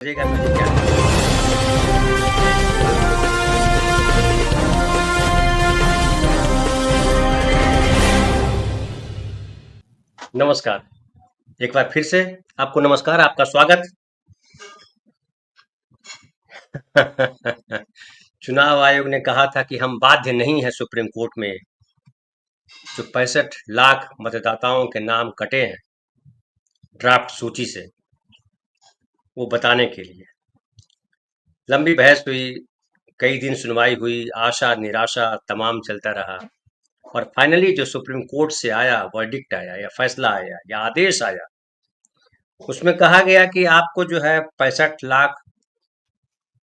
बजेगा मुझे क्या। नमस्कार। एक बार फिर से आपको नमस्कार, आपका स्वागत। चुनाव आयोग ने कहा था कि हम बाध्य नहीं है सुप्रीम कोर्ट में जो 65 लाख मतदाताओं के नाम कटे हैं ड्राफ्ट सूची से, वो बताने के लिए लंबी बहस हुई, कई दिन सुनवाई हुई, आशा निराशा तमाम चलता रहा। और फाइनली जो सुप्रीम कोर्ट से आया वर्डिक्ट आया या फैसला आया या आदेश आया, उसमें कहा गया कि आपको जो है 65 लाख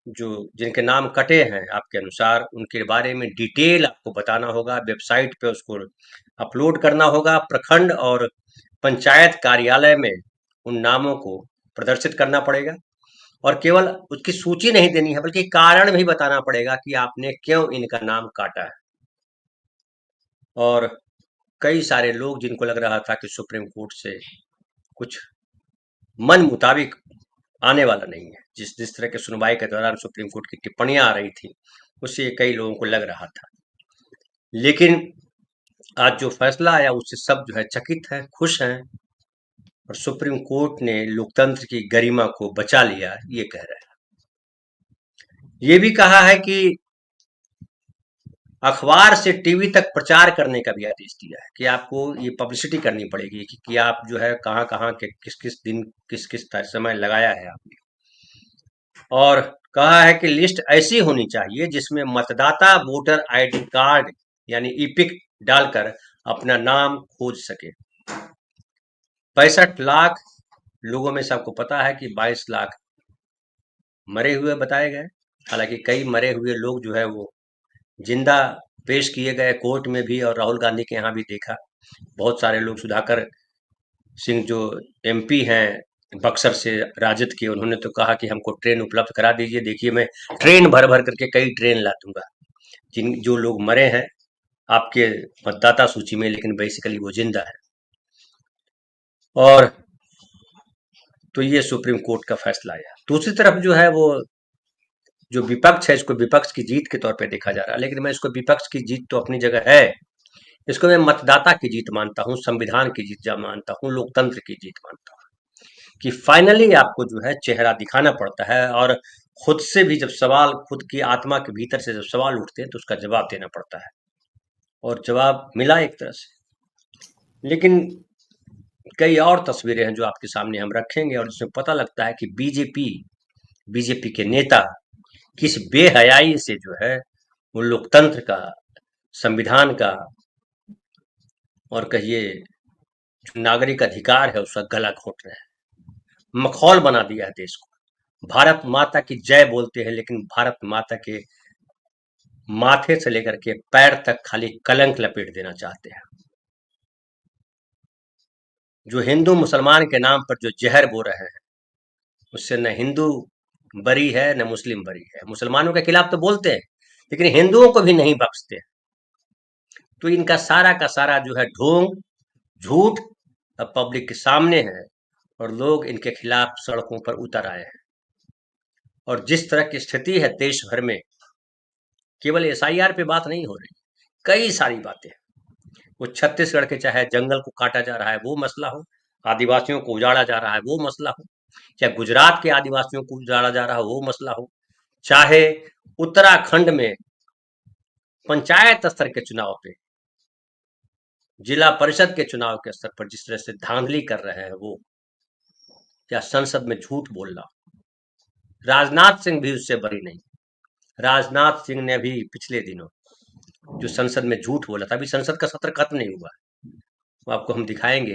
जो जिनके नाम कटे हैं आपके अनुसार, उनके बारे में डिटेल आपको बताना होगा, वेबसाइट पे उसको अपलोड करना होगा, प्रखंड और पंचायत कार्यालय में उन नामों को प्रदर्शित करना पड़ेगा। और केवल उसकी सूची नहीं देनी है बल्कि कारण भी बताना पड़ेगा कि आपने क्यों इनका नाम काटा है। और कई सारे लोग जिनको लग रहा था कि सुप्रीम कोर्ट से कुछ मन मुताबिक आने वाला नहीं है, जिस जिस तरह के सुनवाई के दौरान सुप्रीम कोर्ट की टिप्पणियां आ रही थी, उससे कई लोगों को लग रहा था। लेकिन आज जो फैसला आया उससे सब जो है चकित हैं, खुश हैं। और सुप्रीम कोर्ट ने लोकतंत्र की गरिमा को बचा लिया, ये कह रहे हैं। ये भी कहा है कि अखबार से टीवी तक प्रचार करने का भी आदेश दिया है कि आपको ये पब्लिसिटी करनी पड़ेगी कि आप जो है कहाँ कहाँ के किस किस दिन किस किस समय लगाया है आपने। और कहा है कि लिस्ट ऐसी होनी चाहिए जिसमें मतदाता वोटर आईडी कार्ड यानी ईपिक डालकर अपना नाम खोज सके। 65 लाख लोगों में से आपको पता है कि 22 लाख मरे हुए बताए गए। हालांकि कई मरे हुए लोग जो है वो जिंदा पेश किए गए कोर्ट में भी, और राहुल गांधी के यहाँ भी देखा। बहुत सारे लोग, सुधाकर सिंह जो एमपी हैं बक्सर से राजद के, उन्होंने तो कहा कि हमको ट्रेन उपलब्ध करा दीजिए, देखिए मैं ट्रेन भर भर करके कई ट्रेन ला दूंगा। जिन जो लोग मरे हैं आपके मतदाता सूची में, लेकिन बेसिकली वो जिंदा है। और तो ये सुप्रीम कोर्ट का फैसला आया। दूसरी तरफ जो है वो जो विपक्ष है, इसको विपक्ष की जीत के तौर पे देखा जा रहा है, लेकिन मैं इसको विपक्ष की जीत तो अपनी जगह है, इसको मैं मतदाता की जीत मानता हूँ, संविधान की जीत मानता हूँ, लोकतंत्र की जीत मानता हूँ। कि फाइनली आपको जो है चेहरा दिखाना पड़ता है, और खुद से भी जब सवाल, खुद की आत्मा के भीतर से जब सवाल उठते हैं तो उसका जवाब देना पड़ता है। और जवाब मिला एक तरह से। लेकिन कई और तस्वीरें हैं जो आपके सामने हम रखेंगे, और इसमें पता लगता है कि बीजेपी के नेता किस बेहयाई से जो है वो लोकतंत्र का, संविधान का, और कहिए जो नागरिक अधिकार है उसका गला घोट रहे हैं। मखौल बना दिया है देश को। भारत माता की जय बोलते हैं, लेकिन भारत माता के माथे से लेकर के पैर तक खाली कलंक लपेट देना चाहते हैं। जो हिंदू मुसलमान के नाम पर जो जहर बो रहे हैं, उससे न हिंदू बरी है न मुस्लिम बरी है। मुसलमानों के खिलाफ तो बोलते हैं, लेकिन हिंदुओं को भी नहीं बख्शते। तो इनका सारा का सारा जो है ढोंग, झूठ अब पब्लिक के सामने है, और लोग इनके खिलाफ सड़कों पर उतर आए हैं। और जिस तरह की स्थिति है देश भर में, केवल एसआईआर पे बात नहीं हो रही, कई सारी बातें। वो छत्तीसगढ़ के चाहे जंगल को काटा जा रहा है वो मसला हो, आदिवासियों को उजाड़ा जा रहा है वो मसला हो, चाहे गुजरात के आदिवासियों को उजाड़ा जा रहा हो वो मसला हो, चाहे उत्तराखंड में पंचायत स्तर के चुनाव पे, जिला परिषद के चुनाव के स्तर पर जिस तरह से धांधली कर रहे हैं वो, या संसद में झूठ बोलना। राजनाथ सिंह भी उससे बरी नहीं। राजनाथ सिंह ने भी पिछले दिनों जो संसद में झूठ बोला था, अभी संसद का सत्र खत्म नहीं हुआ, वो आपको हम दिखाएंगे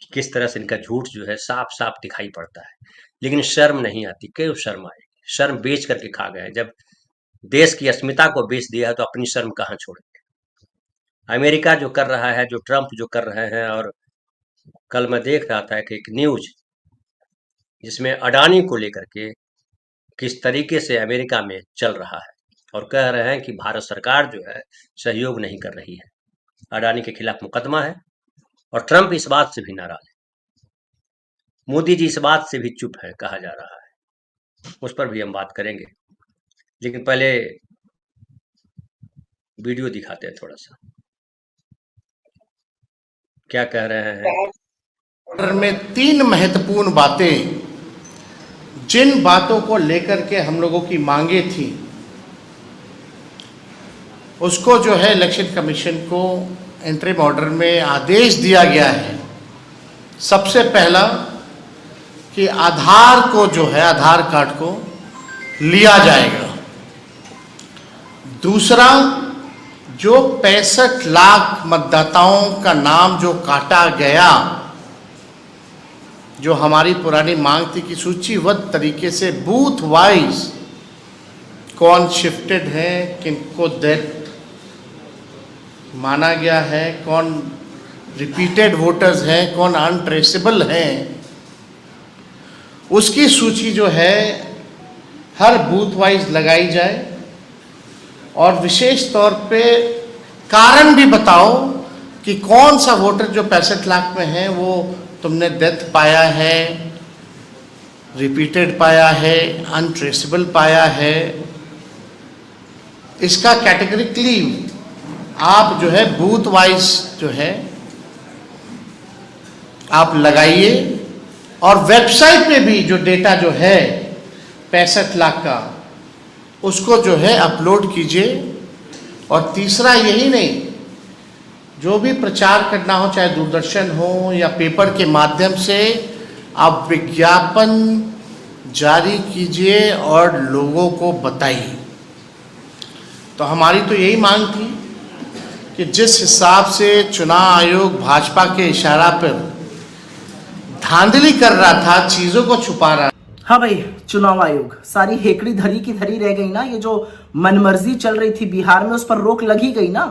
कि किस तरह से इनका झूठ जो है साफ साफ दिखाई पड़ता है। लेकिन शर्म नहीं आती, क्यों शर्म आएगी? शर्म बेच करके खा गए। जब देश की अस्मिता को बेच दिया है तो अपनी शर्म कहाँ छोड़ेंगे? अमेरिका जो कर रहा है, जो ट्रंप जो कर रहे हैं, और कल मैं देख रहा था कि एक न्यूज जिसमें अडानी को लेकर के किस तरीके से अमेरिका में चल रहा है, और कह रहे हैं कि भारत सरकार जो है सहयोग नहीं कर रही है, अडानी के खिलाफ मुकदमा है, और ट्रंप इस बात से भी नाराज है। मोदी जी इस बात से भी चुप है, कहा जा रहा है। उस पर भी हम बात करेंगे, लेकिन पहले वीडियो दिखाते हैं थोड़ा सा, क्या कह रहे हैं। में 3 महत्वपूर्ण बातें, जिन बातों को लेकर के हम लोगों की मांगे थी, उसको जो है इलेक्शन कमीशन को इंटरिम ऑर्डर में आदेश दिया गया है। सबसे पहला कि आधार को जो है, आधार कार्ड को लिया जाएगा। दूसरा, जो 65 लाख मतदाताओं का नाम जो काटा गया, जो हमारी पुरानी मांग थी कि सूचीबद्ध तरीके से बूथ वाइज कौन शिफ्टेड है, किनको डेथ माना गया है, कौन रिपीटेड वोटर्स हैं, कौन अनट्रेसेबल हैं, उसकी सूची जो है हर बूथ वाइज लगाई जाए। और विशेष तौर पे कारण भी बताओ कि कौन सा वोटर जो 65 लाख में है वो तुमने डेथ पाया है, रिपीटेड पाया है, अनट्रेसेबल पाया है। इसका कैटेगरिकली आप जो है बूथ वाइज जो है आप लगाइए, और वेबसाइट पे भी जो डेटा जो है 65 लाख का, उसको जो है अपलोड कीजिए। और तीसरा, यही नहीं, जो भी प्रचार करना हो, चाहे दूरदर्शन हो या पेपर के माध्यम से, आप विज्ञापन जारी कीजिए और लोगों को बताइए। तो हमारी तो यही मांग थी कि जिस हिसाब से चुनाव आयोग भाजपा के इशारा पर धांधली कर रहा था, चीजों को छुपा रहा। हाँ भाई, चुनाव आयोग सारी हेकड़ी धरी की धरी रह गई ना। ये जो मनमर्जी चल रही थी बिहार में, उस पर रोक लगी गई ना।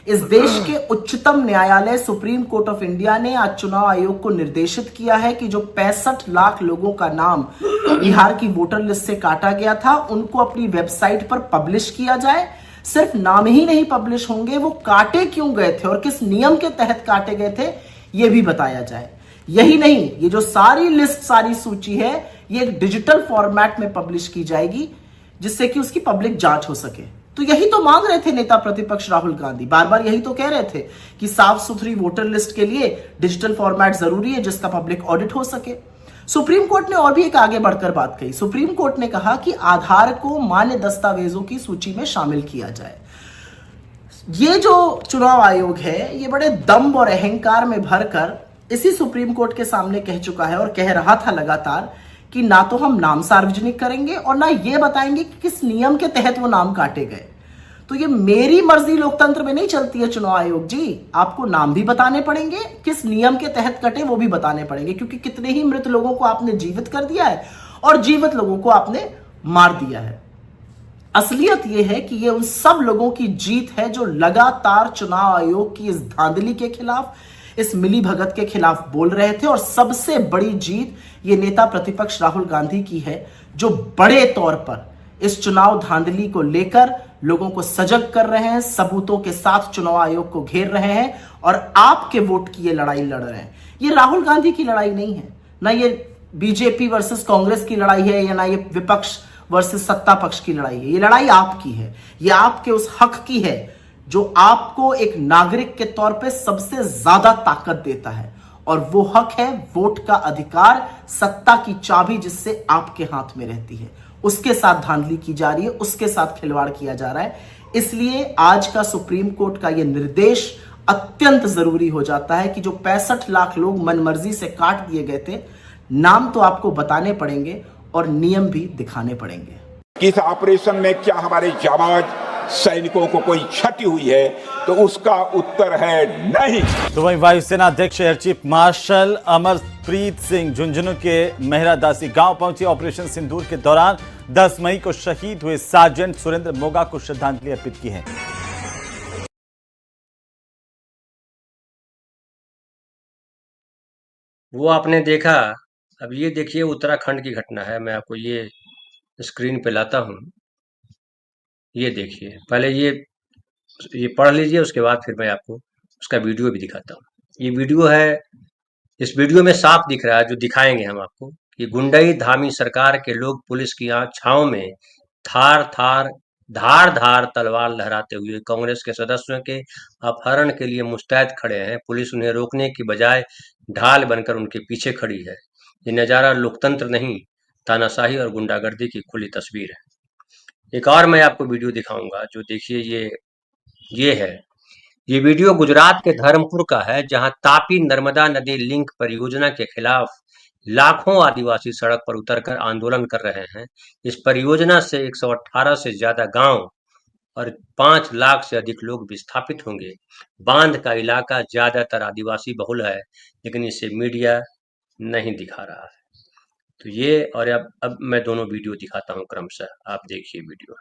इस देश के उच्चतम न्यायालय सुप्रीम कोर्ट ऑफ इंडिया ने आज चुनाव आयोग को निर्देशित किया है कि जो 65 लाख लोगों का नाम बिहार की वोटर लिस्ट से काटा गया था, उनको अपनी वेबसाइट पर पब्लिश किया जाए। सिर्फ नाम ही नहीं पब्लिश होंगे, वो काटे क्यों गए थे और किस नियम के तहत काटे गए थे, ये भी बताया जाए। यही नहीं, ये जो सारी लिस्ट, सारी सूची है, ये एक डिजिटल फॉर्मेट में पब्लिश की जाएगी, जिससे कि उसकी पब्लिक जांच हो सके। तो यही तो मांग रहे थे नेता प्रतिपक्ष राहुल गांधी, बार बार यही तो कह रहे थे कि साफ सुथरी वोटर लिस्ट के लिए डिजिटल फॉर्मेट जरूरी है, जिसका पब्लिक ऑडिट हो सके। सुप्रीम कोर्ट ने और भी एक आगे बढ़कर बात कही। सुप्रीम कोर्ट ने कहा कि आधार को मान्य दस्तावेजों की सूची में शामिल किया जाए। ये जो चुनाव आयोग है, ये बड़े दम्भ और अहंकार में भरकर इसी सुप्रीम कोर्ट के सामने कह चुका है और कह रहा था लगातार कि ना तो हम नाम सार्वजनिक करेंगे और ना ये बताएंगे कि किस नियम के तहत वो नाम काटे गए। तो ये मेरी मर्जी लोकतंत्र में नहीं चलती है चुनाव आयोग जी। आपको नाम भी बताने पड़ेंगे, किस नियम के तहत कटे वो भी बताने पड़ेंगे, क्योंकि कितने ही मृत लोगों को आपने जीवित कर दिया है और जीवित लोगों को आपने मार दिया है। असलियत यह है कि ये उन सब लोगों की जीत है जो लगातार चुनाव आयोग की इस धांधली के खिलाफ, इस मिली भगत के खिलाफ बोल रहे थे। और सबसे बड़ी जीत ये नेता प्रतिपक्ष राहुल गांधी की है, जो बड़े तौर पर इस चुनाव धांधली को लेकर लोगों को सजग कर रहे हैं, सबूतों के साथ चुनाव आयोग को घेर रहे हैं और आपके वोट की ये लड़ाई लड़ रहे हैं। ये राहुल गांधी की लड़ाई नहीं है, ना ये बीजेपी वर्सेस कांग्रेस की लड़ाई है, या ना ये विपक्ष वर्सेस सत्ता पक्ष की लड़ाई है। ये लड़ाई आपकी है, ये आपके उस हक की है जो आपको एक नागरिक के तौर पे सबसे ज्यादा ताकत देता है, और वो हक है वोट का अधिकार, सत्ता की चाबी जिससे आपके हाथ में रहती है। उसके साथ धांधली की जा रही है, उसके साथ खिलवाड़ किया जा रहा है। इसलिए आज का सुप्रीम कोर्ट का यह निर्देश अत्यंत जरूरी हो जाता है कि जो 65 लाख लोग मनमर्जी से काट दिए गए थे, नाम तो आपको बताने पड़ेंगे और नियम भी दिखाने पड़ेंगे। इस ऑपरेशन में क्या हमारे जाबाज सैनिकों को कोई क्षति हुई है, तो उसका उत्तर है नहीं। तो वहीं वायुसेना अध्यक्ष air chief marshal Amarpreet Singh Jhunjhunu के मेहरादासी गांव पहुंचे। ऑपरेशन सिंदूर के दौरान 10 मई को शहीद हुए सार्जेंट सुरेंद्र मोगा को श्रद्धांजलि अर्पित की है। वो आपने देखा। अब ये देखिए उत्तराखंड की घटना है, मैं आपको ये स्क्रीन पे लाता हूँ। ये देखिए, पहले ये पढ़ लीजिए, उसके बाद फिर मैं आपको उसका वीडियो भी दिखाता हूँ। ये वीडियो है इस वीडियो में साफ दिख रहा है, जो दिखाएंगे हम आपको, कि गुंडई धामी सरकार के लोग पुलिस की छाव में थार थार धार धार तलवार लहराते हुए कांग्रेस के सदस्यों के अपहरण के लिए मुस्तैद खड़े हैं। पुलिस उन्हें रोकने की बजाय ढाल बनकर उनके पीछे खड़ी है। ये नजारा लोकतंत्र नहीं, तानाशाही और गुंडागर्दी की खुली तस्वीर है। एक और मैं आपको वीडियो दिखाऊंगा, जो देखिए ये है। ये वीडियो गुजरात के धर्मपुर का है, जहां तापी नर्मदा नदी लिंक परियोजना के खिलाफ लाखों आदिवासी सड़क पर उतरकर आंदोलन कर रहे हैं। इस परियोजना से 118 से ज्यादा गांव और 5 लाख से अधिक लोग विस्थापित होंगे। बांध का इलाका ज्यादातर आदिवासी बहुल है, लेकिन इसे मीडिया नहीं दिखा रहा है। तो ये, और अब मैं दोनों वीडियो दिखाता हूं क्रमशः, आप देखिए वीडियो।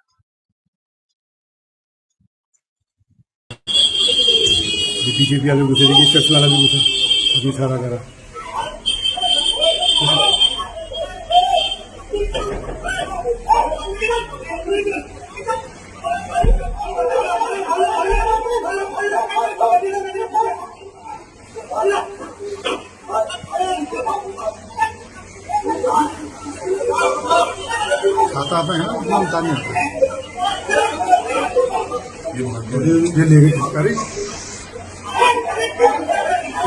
बीजेपी आगे घुसे देखिए, चर्च वाला भी घुसा अभी सारा करा। खाता आता है ना, उतना उतारने आता है। ये ले गए अरे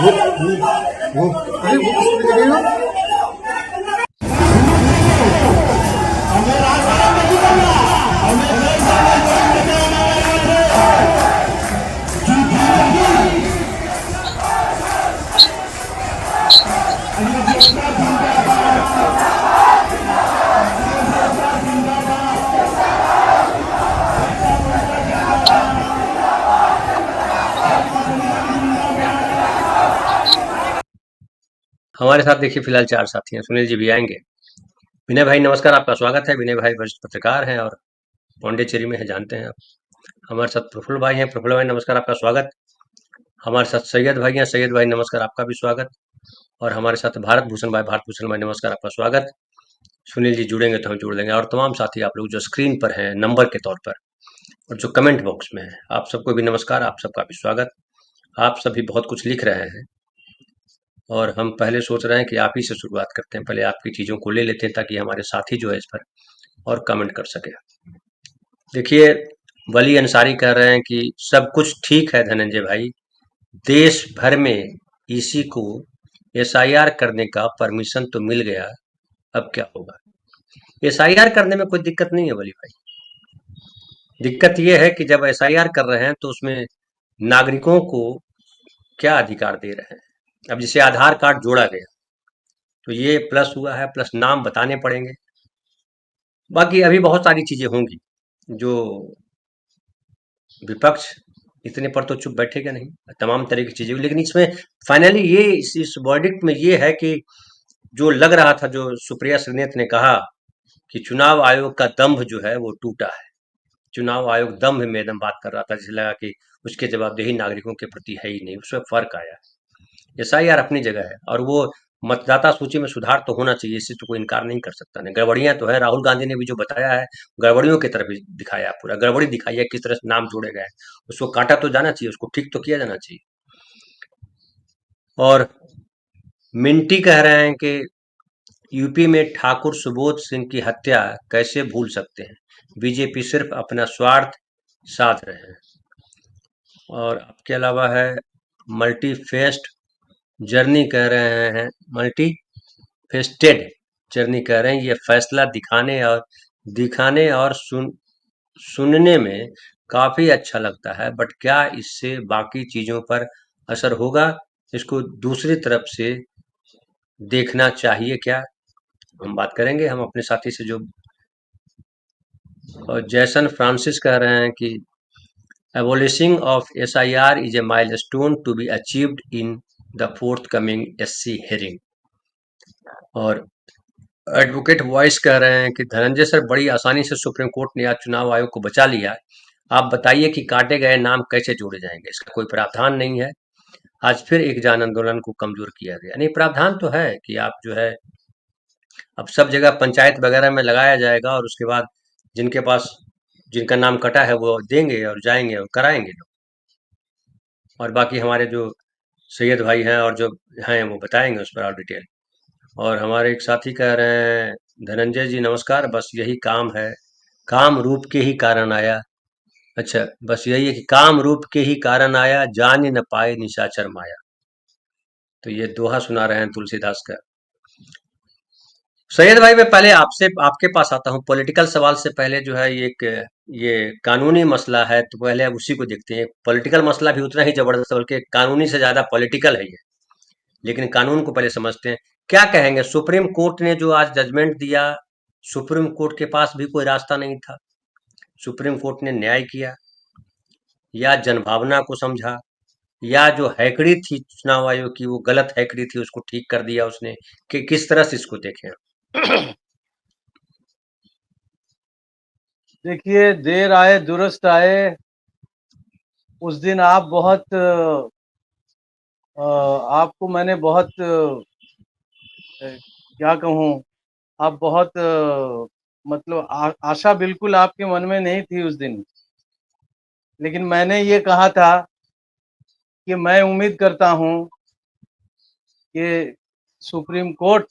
वो अरे वो किसने ले गए? हमारे साथ देखिए फिलहाल 4 साथी हैं। सुनील जी भी आएंगे। विनय भाई नमस्कार, आपका स्वागत है। विनय भाई वरिष्ठ पत्रकार हैं और पौंडीचेरी में है, जानते हैं आप। हमारे साथ प्रफुल्ल भाई हैं। प्रफुल्ल भाई नमस्कार, आपका स्वागत। हमारे साथ सैयद भाई हैं। सैयद भाई नमस्कार, आपका भी स्वागत। और हमारे साथ भारत भूषण भाई नमस्कार, आपका स्वागत। सुनील जी जुड़ेंगे तो हम जोड़ देंगे, और तमाम साथी आप लोग जो स्क्रीन पर हैं नंबर के तौर पर, और जो कमेंट बॉक्स में है, आप सबको भी नमस्कार, आप सबका भी स्वागत। आप सभी बहुत कुछ लिख रहे हैं, और हम पहले सोच रहे हैं कि आप ही से शुरुआत करते हैं। पहले आपकी चीज़ों को ले लेते हैं, ताकि हमारे साथी जो है इस पर और कमेंट कर सके। देखिए, वली अंसारी कह रहे हैं कि सब कुछ ठीक है धनंजय भाई, देश भर में इसी को एसआईआर करने का परमिशन तो मिल गया, अब क्या होगा। एसआईआर करने में कोई दिक्कत नहीं है वली भाई। दिक्कत यह है कि जब एसआईआर कर रहे हैं तो उसमें नागरिकों को क्या अधिकार दे रहे हैं। अब जैसे आधार कार्ड जोड़ा गया तो ये प्लस हुआ है, प्लस नाम बताने पड़ेंगे। बाकी अभी बहुत सारी चीजें होंगी जो विपक्ष इतने पर तो चुप बैठेगा नहीं, तमाम तरह की चीजें। लेकिन इसमें फाइनली ये इस वर्डिक्ट में ये है कि जो लग रहा था, जो सुप्रिया श्रीनेत ने कहा कि चुनाव आयोग का दम्भ जो है वो टूटा है। चुनाव आयोग दम्भ में एकदम बात कर रहा था, जिसे लगा कि उसके जवाबदेही नागरिकों के प्रति है ही नहीं। उसमें फर्क आया। एसआईआर अपनी जगह है, और वो मतदाता सूची में सुधार तो होना चाहिए, इससे तो कोई इनकार नहीं कर सकता। नहीं, गड़बड़ियां तो है। राहुल गांधी ने भी जो बताया है, गड़बड़ियों की तरफ ही दिखाया है, पूरा गड़बड़ी दिखाई है, किस तरह से नाम जोड़े गए। उसको काटा तो जाना चाहिए, उसको ठीक तो किया जाना चाहिए। और मिंटी कह रहे हैं कि यूपी में ठाकुर सुबोध सिंह की हत्या कैसे भूल सकते हैं, बीजेपी सिर्फ अपना स्वार्थ साध रहे हैं। और आपके अलावा है मल्टी फेस्ट जर्नी कह रहे हैं, मल्टी फेस्टेड जर्नी कह रहे हैं, ये फैसला दिखाने और सुनने में काफी अच्छा लगता है, बट क्या इससे बाकी चीजों पर असर होगा, इसको दूसरी तरफ से देखना चाहिए क्या। हम बात करेंगे, हम अपने साथी से जो। और जैसन फ्रांसिस कह रहे हैं कि abolishing of SIR is a milestone to be achieved in the forthcoming SC hearing. और एडवोकेट वॉइस कह रहे हैं कि धनंजय सर, बड़ी आसानी से सुप्रीम कोर्ट ने आज चुनाव आयोग को बचा लिया। आप बताइए कि काटे गए नाम कैसे जोड़े जाएंगे, इसका कोई प्रावधान नहीं है। आज फिर एक जन आंदोलन को कमजोर किया गया। नहीं, प्रावधान तो है कि आप जो है अब सब जगह पंचायत वगैरह में लगाया जाएगा, और उसके बाद जिनका नाम कटा है वो देंगे और जाएंगे और कराएंगे लोग। और बाकी हमारे जो सैयद भाई हैं और जो हैं वो बताएंगे उस पर और डिटेल। और हमारे एक साथी कह रहे हैं, धनंजय जी नमस्कार, बस यही काम है, काम रूप के ही कारण आया। अच्छा, बस यही है कि काम रूप के ही कारण आया, जान ही न पाए निशाचर माया। तो ये दोहा सुना रहे हैं तुलसीदास का। सैयद भाई, मैं पहले आपसे आपके पास आता हूँ पॉलिटिकल सवाल से पहले। जो है ये कानूनी मसला है, तो पहले अब उसी को देखते हैं। पॉलिटिकल मसला भी उतना ही जबरदस्त है, बल्कि कानूनी से ज्यादा पॉलिटिकल है ये। लेकिन कानून को पहले समझते हैं। क्या कहेंगे, सुप्रीम कोर्ट ने जो आज जजमेंट दिया, सुप्रीम कोर्ट के पास भी कोई रास्ता नहीं था। सुप्रीम कोर्ट ने न्याय किया, या जनभावना को समझा, या जो हैकड़ी थी चुनाव आयोग की, वो गलत हैकड़ी थी, उसको ठीक कर दिया उसने, कि किस तरह से इसको देखें। देखिए, देर आए दुरुस्त आए। उस दिन आप बहुत आपको मैंने बहुत क्या कहूँ, आप बहुत मतलब आशा बिल्कुल आपके मन में नहीं थी उस दिन। लेकिन मैंने ये कहा था कि मैं उम्मीद करता हूँ कि सुप्रीम कोर्ट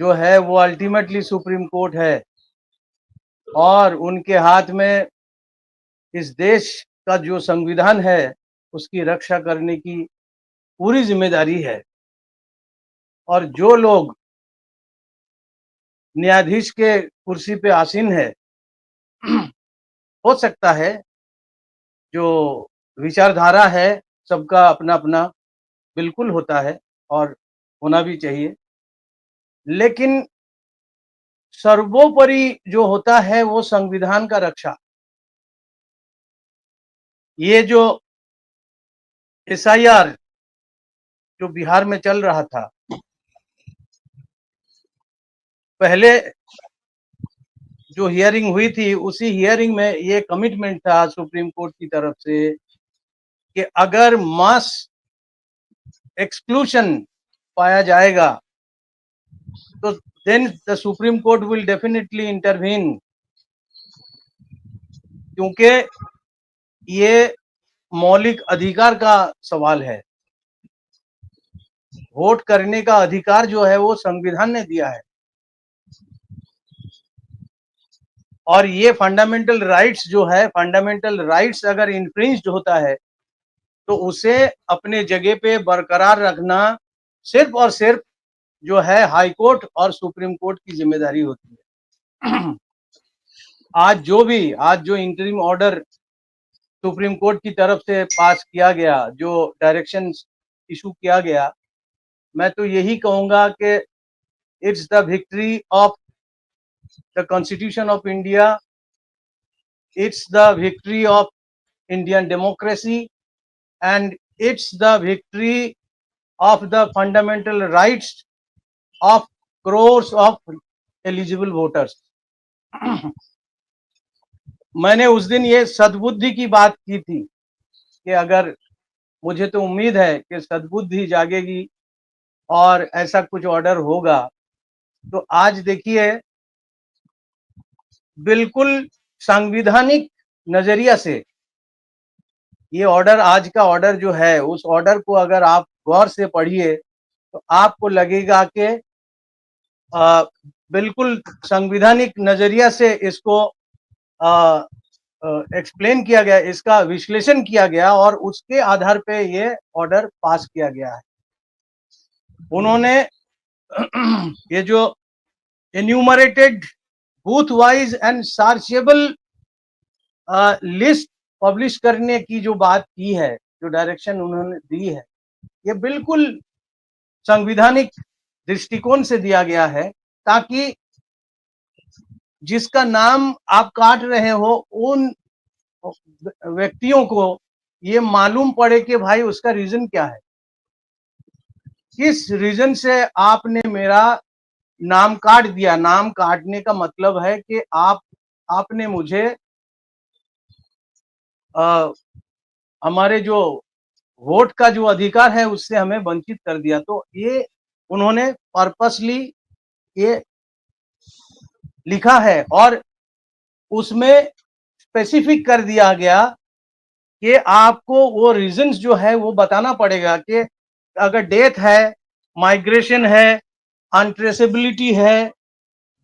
जो है वो अल्टीमेटली सुप्रीम कोर्ट है, और उनके हाथ में इस देश का जो संविधान है उसकी रक्षा करने की पूरी जिम्मेदारी है। और जो लोग न्यायाधीश के कुर्सी पे आसीन है, हो सकता है जो विचारधारा है सबका अपना अपना बिल्कुल होता है और होना भी चाहिए, लेकिन सर्वोपरि जो होता है वो संविधान का रक्षा। ये जो एसआईआर जो बिहार में चल रहा था, पहले जो हियरिंग हुई थी उसी हियरिंग में ये कमिटमेंट था सुप्रीम कोर्ट की तरफ से कि अगर मास एक्सक्लूशन पाया जाएगा तो then the Supreme Court will definitely intervene, क्योंकि ये मौलिक अधिकार का सवाल है। वोट करने का अधिकार जो है वो संविधान ने दिया है, और ये फंडामेंटल राइट्स जो है, फंडामेंटल राइट्स अगर इन्फ्रिंज्ड होता है तो उसे अपने जगह पे बरकरार रखना सिर्फ और सिर्फ जो है हाई कोर्ट और सुप्रीम कोर्ट की जिम्मेदारी होती है। आज जो इंटरिम ऑर्डर सुप्रीम कोर्ट की तरफ से पास किया गया, जो डायरेक्शन इशू किया गया, मैं तो यही कहूंगा कि it's the victory of the constitution of India, it's the victory of Indian democracy, and it's the victory of the fundamental rights of crores of eligible voters. मैंने उस दिन ये सद्बुद्धि की बात की थी कि अगर, मुझे तो उम्मीद है कि सद्बुद्धि जागेगी और ऐसा कुछ ऑर्डर होगा। तो आज देखिए, बिल्कुल संवैधानिक नजरिया से ये ऑर्डर, आज का ऑर्डर जो है, उस ऑर्डर को अगर आप गौर से पढ़िए तो आपको लगेगा कि बिल्कुल संवैधानिक नजरिया से इसको एक्सप्लेन किया गया, इसका विश्लेषण किया गया और उसके आधार पे ये ऑर्डर पास किया गया है। उन्होंने ये जो enumerated booth wise and searchable list publish करने की जो बात की है, जो डायरेक्शन उन्होंने दी है, ये बिल्कुल संवैधानिक दृष्टिकोण से दिया गया है, ताकि जिसका नाम आप काट रहे हो उन व्यक्तियों को ये मालूम पड़े कि भाई उसका रीजन क्या है, किस रीजन से आपने मेरा नाम काट दिया। नाम काटने का मतलब है कि आपने मुझे हमारे जो वोट का जो अधिकार है उससे हमें वंचित कर दिया। तो ये उन्होंने पर्पसली ये लिखा है और उसमें स्पेसिफिक कर दिया गया कि आपको वो रीजंस जो है वो बताना पड़ेगा कि अगर डेथ है, माइग्रेशन है, अनट्रेसेबिलिटी है,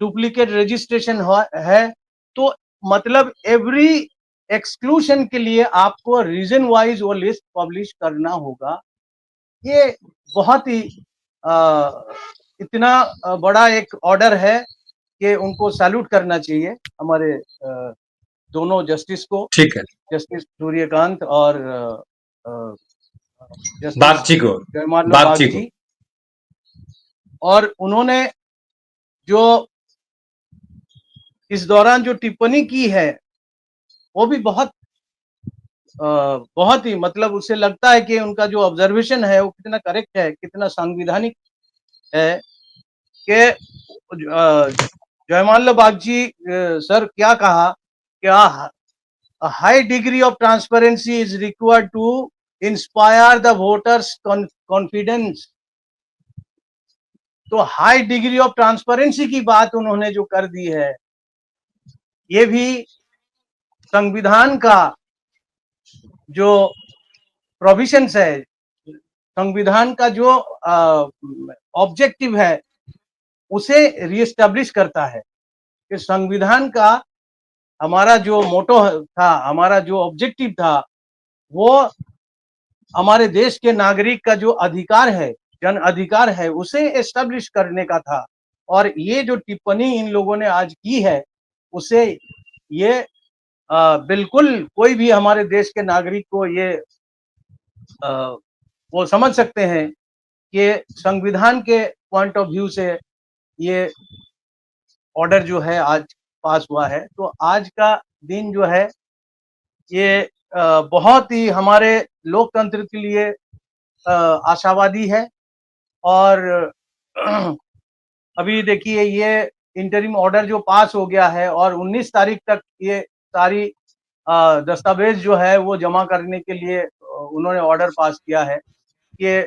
डुप्लीकेट रजिस्ट्रेशन है, तो मतलब एवरी एक्सक्लूशन के लिए आपको रीजन वाइज वो लिस्ट पब्लिश करना होगा। ये बहुत ही इतना बड़ा एक ऑर्डर है कि उनको सैल्यूट करना चाहिए हमारे दोनों जस्टिस को, ठीक है। जस्टिस सूर्यकांत और जस्टिस बागची को जयमाला बागची को बागची। और उन्होंने जो इस दौरान जो टिप्पणी की है वो भी बहुत ही मतलब उससे लगता है कि उनका जो ऑब्जर्वेशन है वो कितना करेक्ट है, कितना संवैधानिक है कि जयमाल्या बागची सर क्या कहा कि a high degree of transparency is required to inspire the voters confidence। तो हाई डिग्री ऑफ ट्रांसपेरेंसी की बात उन्होंने जो कर दी है, ये भी संविधान का जो प्रोविजंस है, संविधान का जो ऑब्जेक्टिव है उसे रीएस्टैब्लिश करता है कि संविधान का हमारा जो मोटो था, हमारा जो ऑब्जेक्टिव था, वो हमारे देश के नागरिक का जो अधिकार है, जन अधिकार है, उसे एस्टैब्लिश करने का था। और ये जो टिप्पणी इन लोगों ने आज की है, उसे ये बिल्कुल कोई भी हमारे देश के नागरिक को ये वो समझ सकते हैं कि संविधान के पॉइंट ऑफ व्यू से ये ऑर्डर जो है आज पास हुआ है। तो आज का दिन जो है ये बहुत ही हमारे लोकतंत्र के लिए आशावादी है। और अभी देखिए ये इंटरिम ऑर्डर जो पास हो गया है और 19 तारीख तक ये सारी दस्तावेज जो है वो जमा करने के लिए उन्होंने ऑर्डर पास किया है कि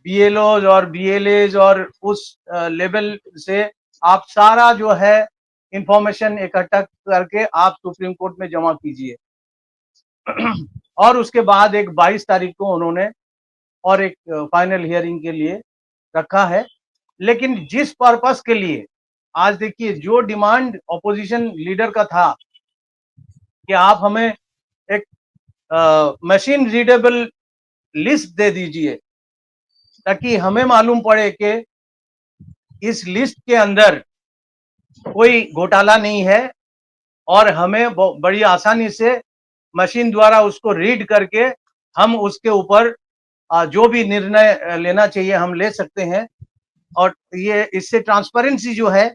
बीएलओज और बीएलएज और उस लेवल से आप सारा जो है इंफॉर्मेशन इकट्ठा करके आप सुप्रीम कोर्ट में जमा कीजिए। और उसके बाद एक 22 तारीख को उन्होंने और एक फाइनल हियरिंग के लिए रखा है। लेकिन जिस पर्पस के लिए आज देखिए जो डिमांड ऑपोजिशन लीडर का था कि आप हमें एक मशीन रीडेबल लिस्ट दे दीजिए ताकि हमें मालूम पड़े कि इस लिस्ट के अंदर कोई घोटाला नहीं है और हमें बड़ी आसानी से मशीन द्वारा उसको रीड करके हम उसके ऊपर जो भी निर्णय लेना चाहिए हम ले सकते हैं। और ये इससे ट्रांसपेरेंसी जो है,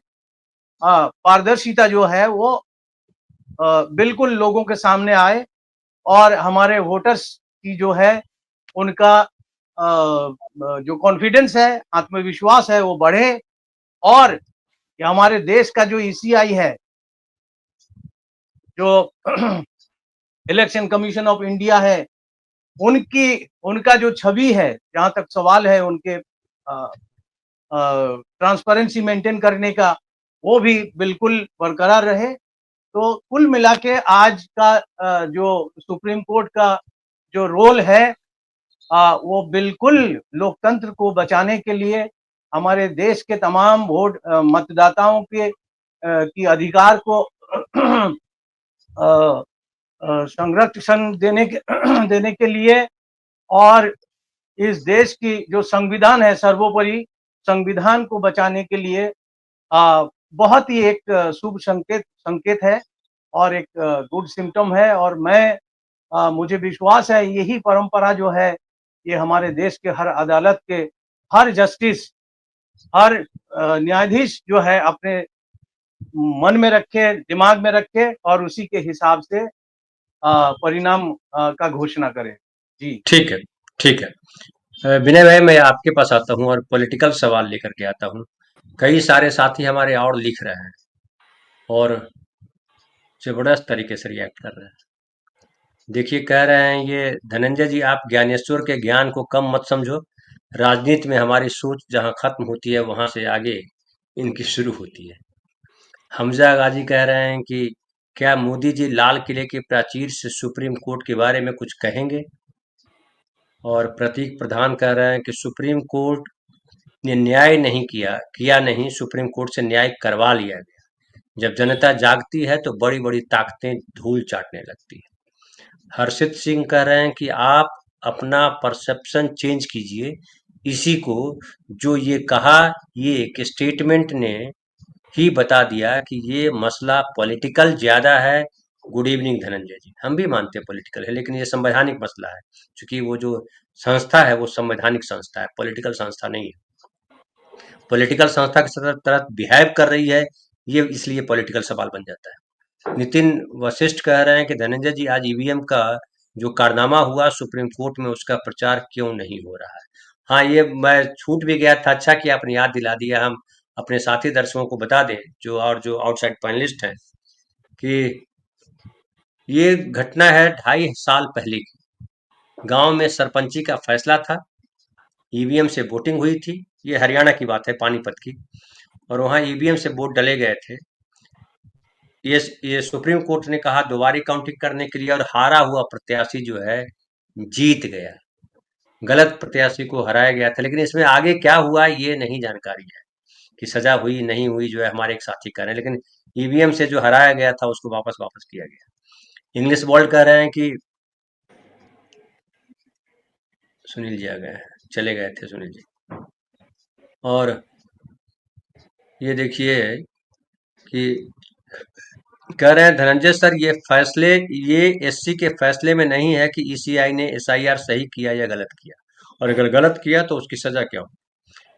पारदर्शिता जो है वो बिल्कुल लोगों के सामने आए और हमारे वोटर्स की जो है उनका जो कॉन्फिडेंस है, आत्मविश्वास है वो बढ़े। और कि हमारे देश का जो ईसीआई है, जो इलेक्शन कमीशन ऑफ इंडिया है, उनका जो छवि है, जहां तक सवाल है उनके ट्रांसपेरेंसी मेंटेन करने का, वो भी बिल्कुल बरकरार रहे। तो कुल मिला के आज का जो सुप्रीम कोर्ट का जो रोल है वो बिल्कुल लोकतंत्र को बचाने के लिए, हमारे देश के तमाम मतदाताओं के की अधिकार को संरक्षण देने के लिए और इस देश की जो संविधान है सर्वोपरि, संविधान को बचाने के लिए बहुत ही एक शुभ संकेत है और एक गुड सिम्टम है। और मैं मुझे विश्वास है यही परंपरा जो है ये हमारे देश के हर अदालत के हर जस्टिस, हर न्यायाधीश जो है अपने मन में रखे, दिमाग में रखे और उसी के हिसाब से परिणाम का घोषणा करे। जी ठीक है, ठीक है। विनय भाई, मैं आपके पास आता हूँ और पॉलिटिकल सवाल लेकर के आता हूँ। कई सारे साथी हमारे और लिख रहे हैं और जबरदस्त तरीके से रिएक्ट कर रहे हैं। देखिए, कह रहे हैं ये धनंजय जी, आप ज्ञानेश्वर के ज्ञान को कम मत समझो। राजनीति में हमारी सोच जहाँ खत्म होती है वहां से आगे इनकी शुरू होती है। हमजा गाजी कह रहे हैं कि क्या मोदी जी लाल किले के प्राचीर से सुप्रीम कोर्ट के बारे में कुछ कहेंगे? और प्रतीक प्रधान कह रहे हैं कि सुप्रीम कोर्ट ने न्याय नहीं किया नहीं, सुप्रीम कोर्ट से न्याय करवा लिया गया। जब जनता जागती है तो बड़ी बड़ी ताकतें धूल चाटने लगती है। हर्षित सिंह कह रहे हैं कि आप अपना परसेप्शन चेंज कीजिए। इसी को जो ये कहा, ये एक स्टेटमेंट ने ही बता दिया कि ये मसला पॉलिटिकल ज्यादा है। गुड इवनिंग धनंजय जी, हम भी मानते हैं पॉलिटिकल है, लेकिन ये संवैधानिक मसला है, क्योंकि वो जो संस्था है वो संवैधानिक संस्था है, पॉलिटिकल संस्था नहीं है। पॉलिटिकल संस्था के तरह बिहेव कर रही है, ये इसलिए पॉलिटिकल सवाल बन जाता है। नितिन वशिष्ठ कह रहे हैं कि धनंजय जी, आज ईवीएम का जो कारनामा हुआ सुप्रीम कोर्ट में, उसका प्रचार क्यों नहीं हो रहा है? हाँ, ये मैं छूट भी गया था, अच्छा किया आपने याद दिला दिया। हम अपने साथी दर्शकों को बता दें, जो आउटसाइड पैनलिस्ट हैं, कि ये घटना है 2.5 साल पहले की। गांव में सरपंची का फैसला था, ईवीएम से वोटिंग हुई थी। ये हरियाणा की बात है, पानीपत की। और वहां ईवीएम से वोट डले गए थे। ये सुप्रीम कोर्ट ने कहा दोबारा काउंटिंग करने के लिए, और हारा हुआ प्रत्याशी जो है जीत गया। गलत प्रत्याशी को हराया गया था, लेकिन इसमें आगे क्या हुआ ये नहीं जानकारी है कि सजा हुई नहीं हुई, जो है हमारे एक साथी कह रहे हैं। लेकिन ईवीएम से जो हराया गया था उसको वापस किया गया। इंग्लिश वर्ल्ड कह रहे हैं कि सुनील जी आ गए हैं, चले गए थे सुनील जी। और ये देखिए कि कह रहे हैं धनंजय सर, ये एससी के फैसले में नहीं है कि ईसीआई ने एसआईआर सही किया या गलत किया, और अगर गलत किया तो उसकी सजा क्या हो।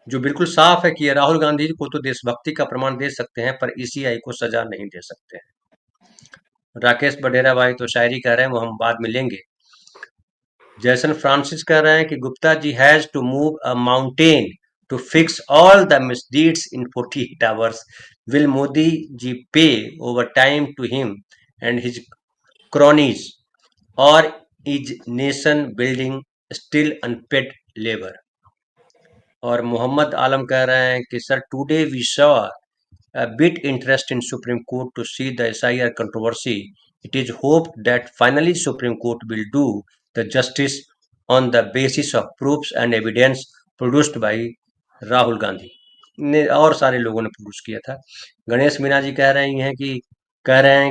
जो बिल्कुल साफ है कि ये राहुल गांधी को तो देशभक्ति का प्रमाण दे सकते हैं, पर ईसीआई को सजा नहीं दे सकते हैं। राकेश बडेरा भाई तो शायरी कह रहे हैं, वो हम बाद में लेंगे। जैसन फ्रांसिस कह रहे हैं कि Gupta ji has to move a mountain to fix all the misdeeds in 48 hours. Will Modi ji pay over time to him and his cronies, or is nation building still unpaid labor? और मोहम्मद आलम कह रहे हैं कि sir, today we saw a bit interest in Supreme Court to see the SIR controversy. It is hoped that finally Supreme Court will do the justice on the basis of proofs and evidence produced by Rahul Gandhi ने और सारे लोगों ने produce किया था। गणेश मीना जी कह रहे हैं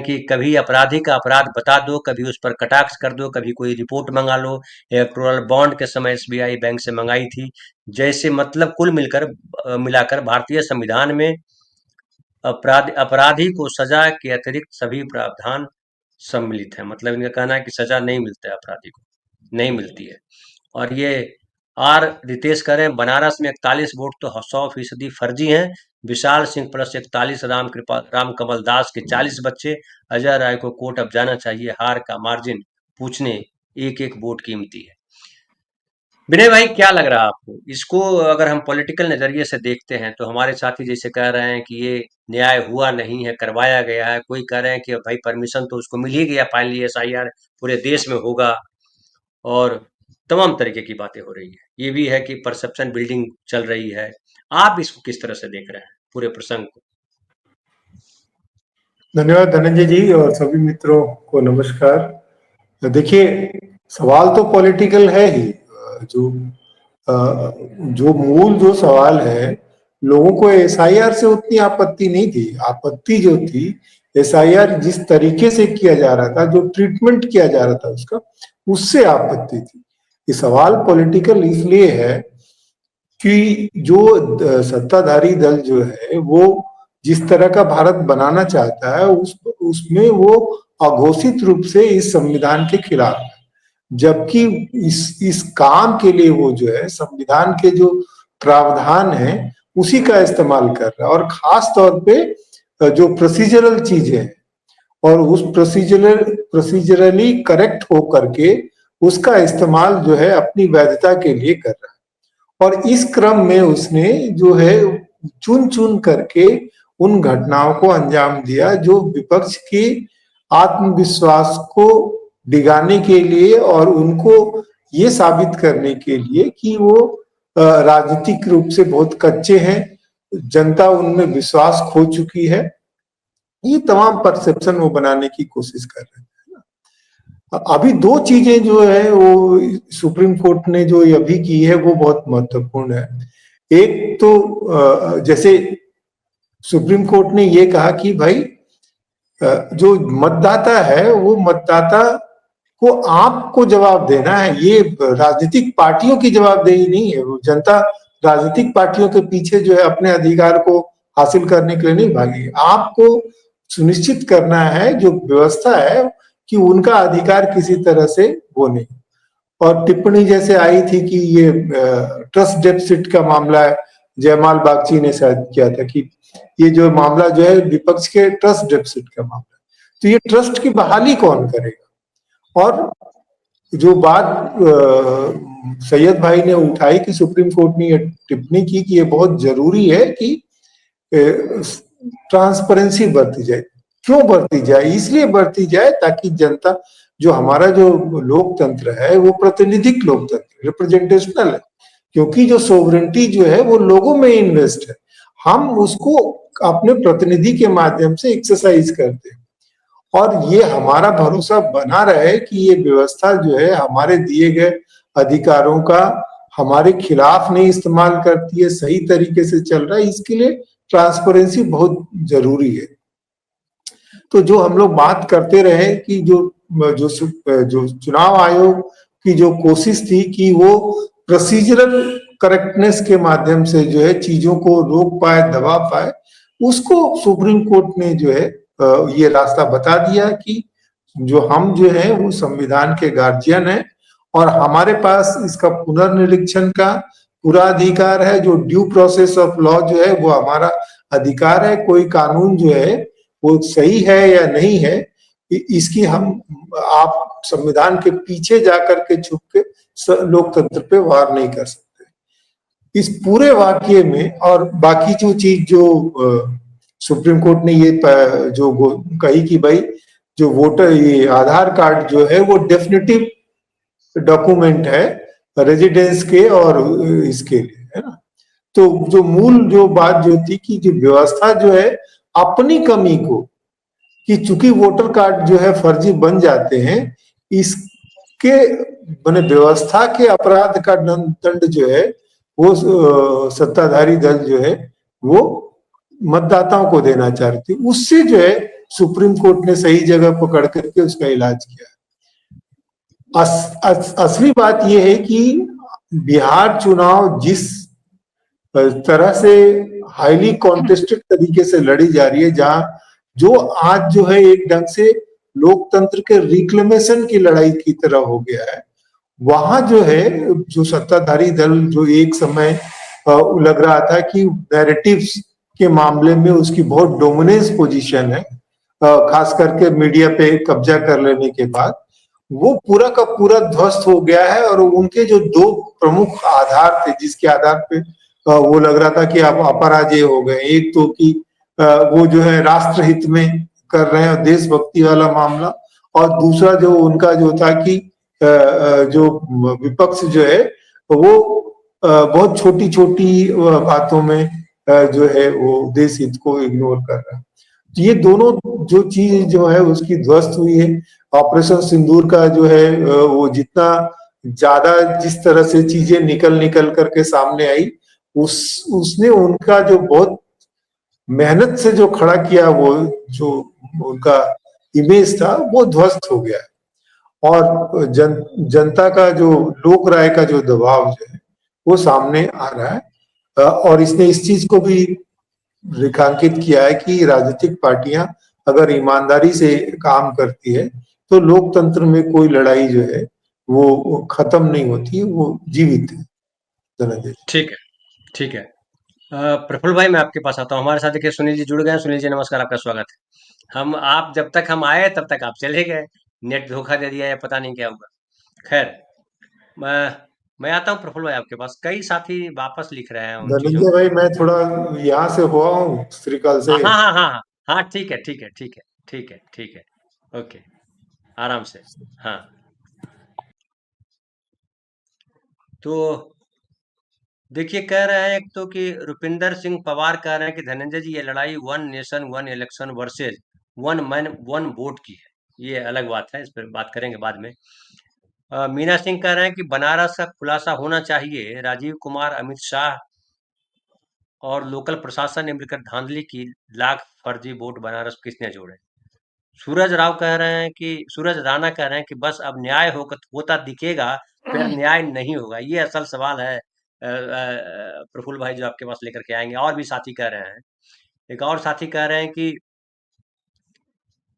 कि कभी अपराधी का अपराध बता दो, कभी उस पर कटाक्ष कर दो, कभी कोई रिपोर्ट मंगा लो। इलेक्टोरल बॉन्ड के समय एसबीआई बैंक से मंगाई थी। जैसे मतलब कुल मिलाकर भारतीय संविधान में अपराधी को सजा के अतिरिक्त सभी प्रावधान सम्मिलित है। मतलब इनका कहना है कि सजा नहीं मिलता है, अपराधी को नहीं मिलती है। और ये आर रितेश कह रहे हैं बनारस में 41 वोट तो 100% फर्जी हैं। विशाल सिंह प्लस 41, राम कमल दास के 40 बच्चे। अजय राय को कोर्ट अब जाना चाहिए, हार का मार्जिन पूछने, एक एक वोट कीमती है। विनय भाई, क्या लग रहा है आपको? इसको अगर हम पॉलिटिकल नजरिए से देखते हैं तो हमारे साथी जैसे कह रहे हैं कि ये न्याय हुआ नहीं है, करवाया गया है। कोई कह रहे हैं कि भाई परमिशन तो उसको मिल ही गया, फाइनली एसआईआर पूरे देश में होगा, और तमाम तरीके की बातें हो रही है। ये भी है कि परसेप्शन बिल्डिंग चल रही है। आप इसको किस तरह से देख रहे हैं पूरे प्रसंग को? धन्यवाद धनंजय जी और सभी मित्रों को नमस्कार। देखिए, सवाल तो पॉलिटिकल है ही। जो मूल जो सवाल है, लोगों को एसआईआर से उतनी आपत्ति नहीं थी। आपत्ति जो थी, एसआईआर जिस तरीके से किया जा रहा था, जो ट्रीटमेंट किया जा रहा था उसका, उससे आपत्ति थी। ये सवाल पॉलिटिकल इसलिए है कि जो सत्ताधारी दल जो है वो जिस तरह का भारत बनाना चाहता है, उसमें वो अघोषित रूप से इस संविधान के खिलाफ है। जबकि इस काम के लिए वो जो है संविधान के जो प्रावधान है उसी का इस्तेमाल कर रहा है, और खास तौर पे जो प्रोसीजरल चीजें हैं, और उस प्रोसीजरली करेक्ट हो करके उसका इस्तेमाल जो है अपनी वैधता के लिए कर रहा है। और इस क्रम में उसने जो है चुन चुन करके उन घटनाओं को अंजाम दिया जो विपक्ष के आत्मविश्वास को डिगाने के लिए और उनको ये साबित करने के लिए कि वो राजनीतिक रूप से बहुत कच्चे हैं, जनता उनमें विश्वास खो चुकी है। ये तमाम परसेप्शन वो बनाने की कोशिश कर रहे हैं। अभी दो चीजें जो है वो सुप्रीम कोर्ट ने जो अभी की है वो बहुत महत्वपूर्ण है। एक तो जैसे सुप्रीम कोर्ट ने ये कहा कि भाई जो मतदाता है वो मतदाता को आपको जवाब देना है, ये राजनीतिक पार्टियों की जवाबदेही नहीं है। वो जनता राजनीतिक पार्टियों के पीछे जो है अपने अधिकार को हासिल करने के लिए नहीं भागी। आपको सुनिश्चित करना है जो व्यवस्था है कि उनका अधिकार किसी तरह से वो नहीं। और टिप्पणी जैसे आई थी कि ये ट्रस्ट डेफिसिट का मामला है, जयमाल बागची ने शायद किया था कि ये जो मामला जो है विपक्ष के ट्रस्ट डेफिसिट का मामला, तो ये ट्रस्ट की बहाली कौन करेगा। और जो बात सैयद भाई ने उठाई कि सुप्रीम कोर्ट ने ये टिप्पणी की कि ये बहुत जरूरी है कि ट्रांसपेरेंसी बरती जाए। क्यों बरती जाए? इसलिए बरती जाए ताकि जनता, जो हमारा जो लोकतंत्र है वो प्रतिनिधिक लोकतंत्र, रिप्रेजेंटेशनल है, क्योंकि जो सोवरेंटी जो है वो लोगों में इन्वेस्ट है। हम उसको अपने प्रतिनिधि के माध्यम से एक्सरसाइज करते हैं और ये हमारा भरोसा बना रहे कि ये व्यवस्था जो है हमारे दिए गए अधिकारों का हमारे खिलाफ नहीं इस्तेमाल करती है, सही तरीके से चल रहा है। इसके लिए ट्रांसपेरेंसी बहुत जरूरी है। तो जो हम लोग बात करते रहे कि जो चुनाव आयोग की जो कोशिश थी कि वो प्रोसीजरल करेक्टनेस के माध्यम से जो है चीजों को रोक पाए, दबा पाए, उसको सुप्रीम कोर्ट ने जो है ये रास्ता बता दिया कि जो हम जो है वो संविधान के गार्जियन हैं और हमारे पास इसका पुनर्निरीक्षण का पूरा अधिकार है। जो ड्यू प्रोसेस ऑफ लॉ जो है वो हमारा अधिकार है। कोई कानून जो है वो सही है या नहीं है, इसकी हम आप संविधान के पीछे जाकर के छुप के लोकतंत्र पे वार नहीं कर सकते। इस पूरे वाक्य में और बाकी जो चीज जो सुप्रीम कोर्ट ने ये जो कही कि भाई जो वोटर ये आधार कार्ड जो है वो डेफिनेटिव डॉक्यूमेंट है रेजिडेंस के और इसके लिए, है ना। तो जो मूल जो बात जो थी कि जो व्यवस्था जो है अपनी कमी को, कि चूंकि वोटर कार्ड जो है फर्जी बन जाते हैं, इसके मैंने व्यवस्था के अपराध का दंड जो है वो सत्ताधारी दल जो है वो मतदाताओं को देना चाहती, उससे जो है सुप्रीम कोर्ट ने सही जगह पकड़ करके उसका इलाज किया। असली बात यह है कि बिहार चुनाव जिस तरह से हाईली कॉन्टेस्टेड तरीके से लड़ी जा रही है, जहां जो आज जो है एक ढंग से लोकतंत्र के रिक्लेमेशन की लड़ाई की तरह हो गया है, वहां जो है जो सत्ताधारी दल जो एक समय लग रहा था कि नैरेटिव्स के मामले में उसकी बहुत डोमिनेंस पोजीशन है, खास करके मीडिया पे कब्जा कर लेने के बाद, वो पूरा का पूरा ध्वस्त हो गया है। और उनके जो दो प्रमुख आधार थे जिसके आधार पे वो लग रहा था कि आप अपराजय हो गए, एक तो कि वो जो है राष्ट्र हित में कर रहे हैं देशभक्ति वाला मामला, और दूसरा जो उनका जो था कि जो विपक्ष जो है वो बहुत छोटी छोटी बातों में जो है वो देश हित को इग्नोर कर रहा है। तो ये दोनों जो चीज जो है उसकी ध्वस्त हुई है। ऑपरेशन सिंदूर का जो है वो जितना ज्यादा जिस तरह से चीजें निकल निकल करके सामने आई, उसने उनका जो बहुत मेहनत से जो खड़ा किया वो जो उनका इमेज था वो ध्वस्त हो गया। और जनता का जो लोक राय का जो दबाव जो है वो सामने आ रहा है। और इसने इस चीज को भी रेखांकित किया है कि राजनीतिक पार्टियां अगर ईमानदारी से काम करती है तो लोकतंत्र में कोई लड़ाई जो है वो खत्म नहीं होती, वो जीवित है। धन्यवाद। ठीक है, ठीक है। प्रफुल्ल भाई, मैं आपके पास आता हूँ। हमारे साथ देखिए सुनील जी जुड़ गए हैं। सुनील जी नमस्कार, आपका स्वागत है। आप जब तक हम आए तब तक आप चले गए, नेट धोखा दे दिया या पता नहीं क्या हुआ। खैर, मैं आता हूँ प्रफुल्ल भाई आपके पास। कई साथी वापस लिख रहे हैं उन चीजों धनंजय को। भाई, मैं थोड़ा यहाँ से हुआ हूँ श्रीकाल से। हाँ हाँ हाँ हाँ हाँ, ठीक है ठीक है ठीक है ठीक है ठीक है, ओके, आराम से। हाँ, तो देखिए, कह रहे हैं एक तो कि रुपिंदर सिंह पवार कह रहे हैं कि धनंजय जी ये लड़ाई one nation one election versus one man one vote की है, ये अलग बात है, इस पर बात करेंगे बाद में। मीना सिंह कह रहे हैं कि बनारस का खुलासा होना चाहिए, राजीव कुमार, अमित शाह और लोकल प्रशासन ने मिलकर धांधली की, लाख फर्जी वोट बनारस किसने जोड़े। सूरज राणा कह रहे हैं कि बस अब न्याय होता दिखेगा, फिर न्याय नहीं होगा। ये असल सवाल है प्रफुल्ल भाई, जो आपके पास लेकर के आएंगे। और भी साथी कह रहे हैं, एक और साथी कह रहे हैं कि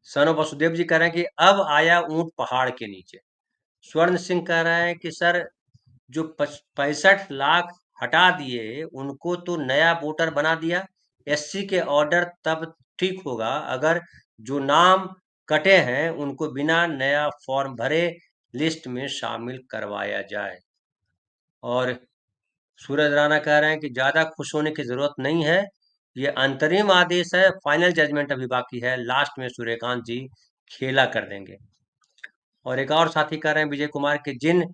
सनो वसुदेव जी कह रहे हैं कि अब आया ऊंट पहाड़ के नीचे। स्वर्ण सिंह कह रहे हैं कि सर, जो 65 लाख हटा दिए उनको तो नया वोटर बना दिया, एससी के ऑर्डर तब ठीक होगा अगर जो नाम कटे हैं उनको बिना नया फॉर्म भरे लिस्ट में शामिल करवाया जाए। और सूरज राणा कह रहे हैं कि ज्यादा खुश होने की जरूरत नहीं है, ये अंतरिम आदेश है, फाइनल जजमेंट अभी बाकी है, लास्ट में सूर्यकांत जी खेला कर देंगे। और एक और साथी कह रहे हैं विजय कुमार के, जिन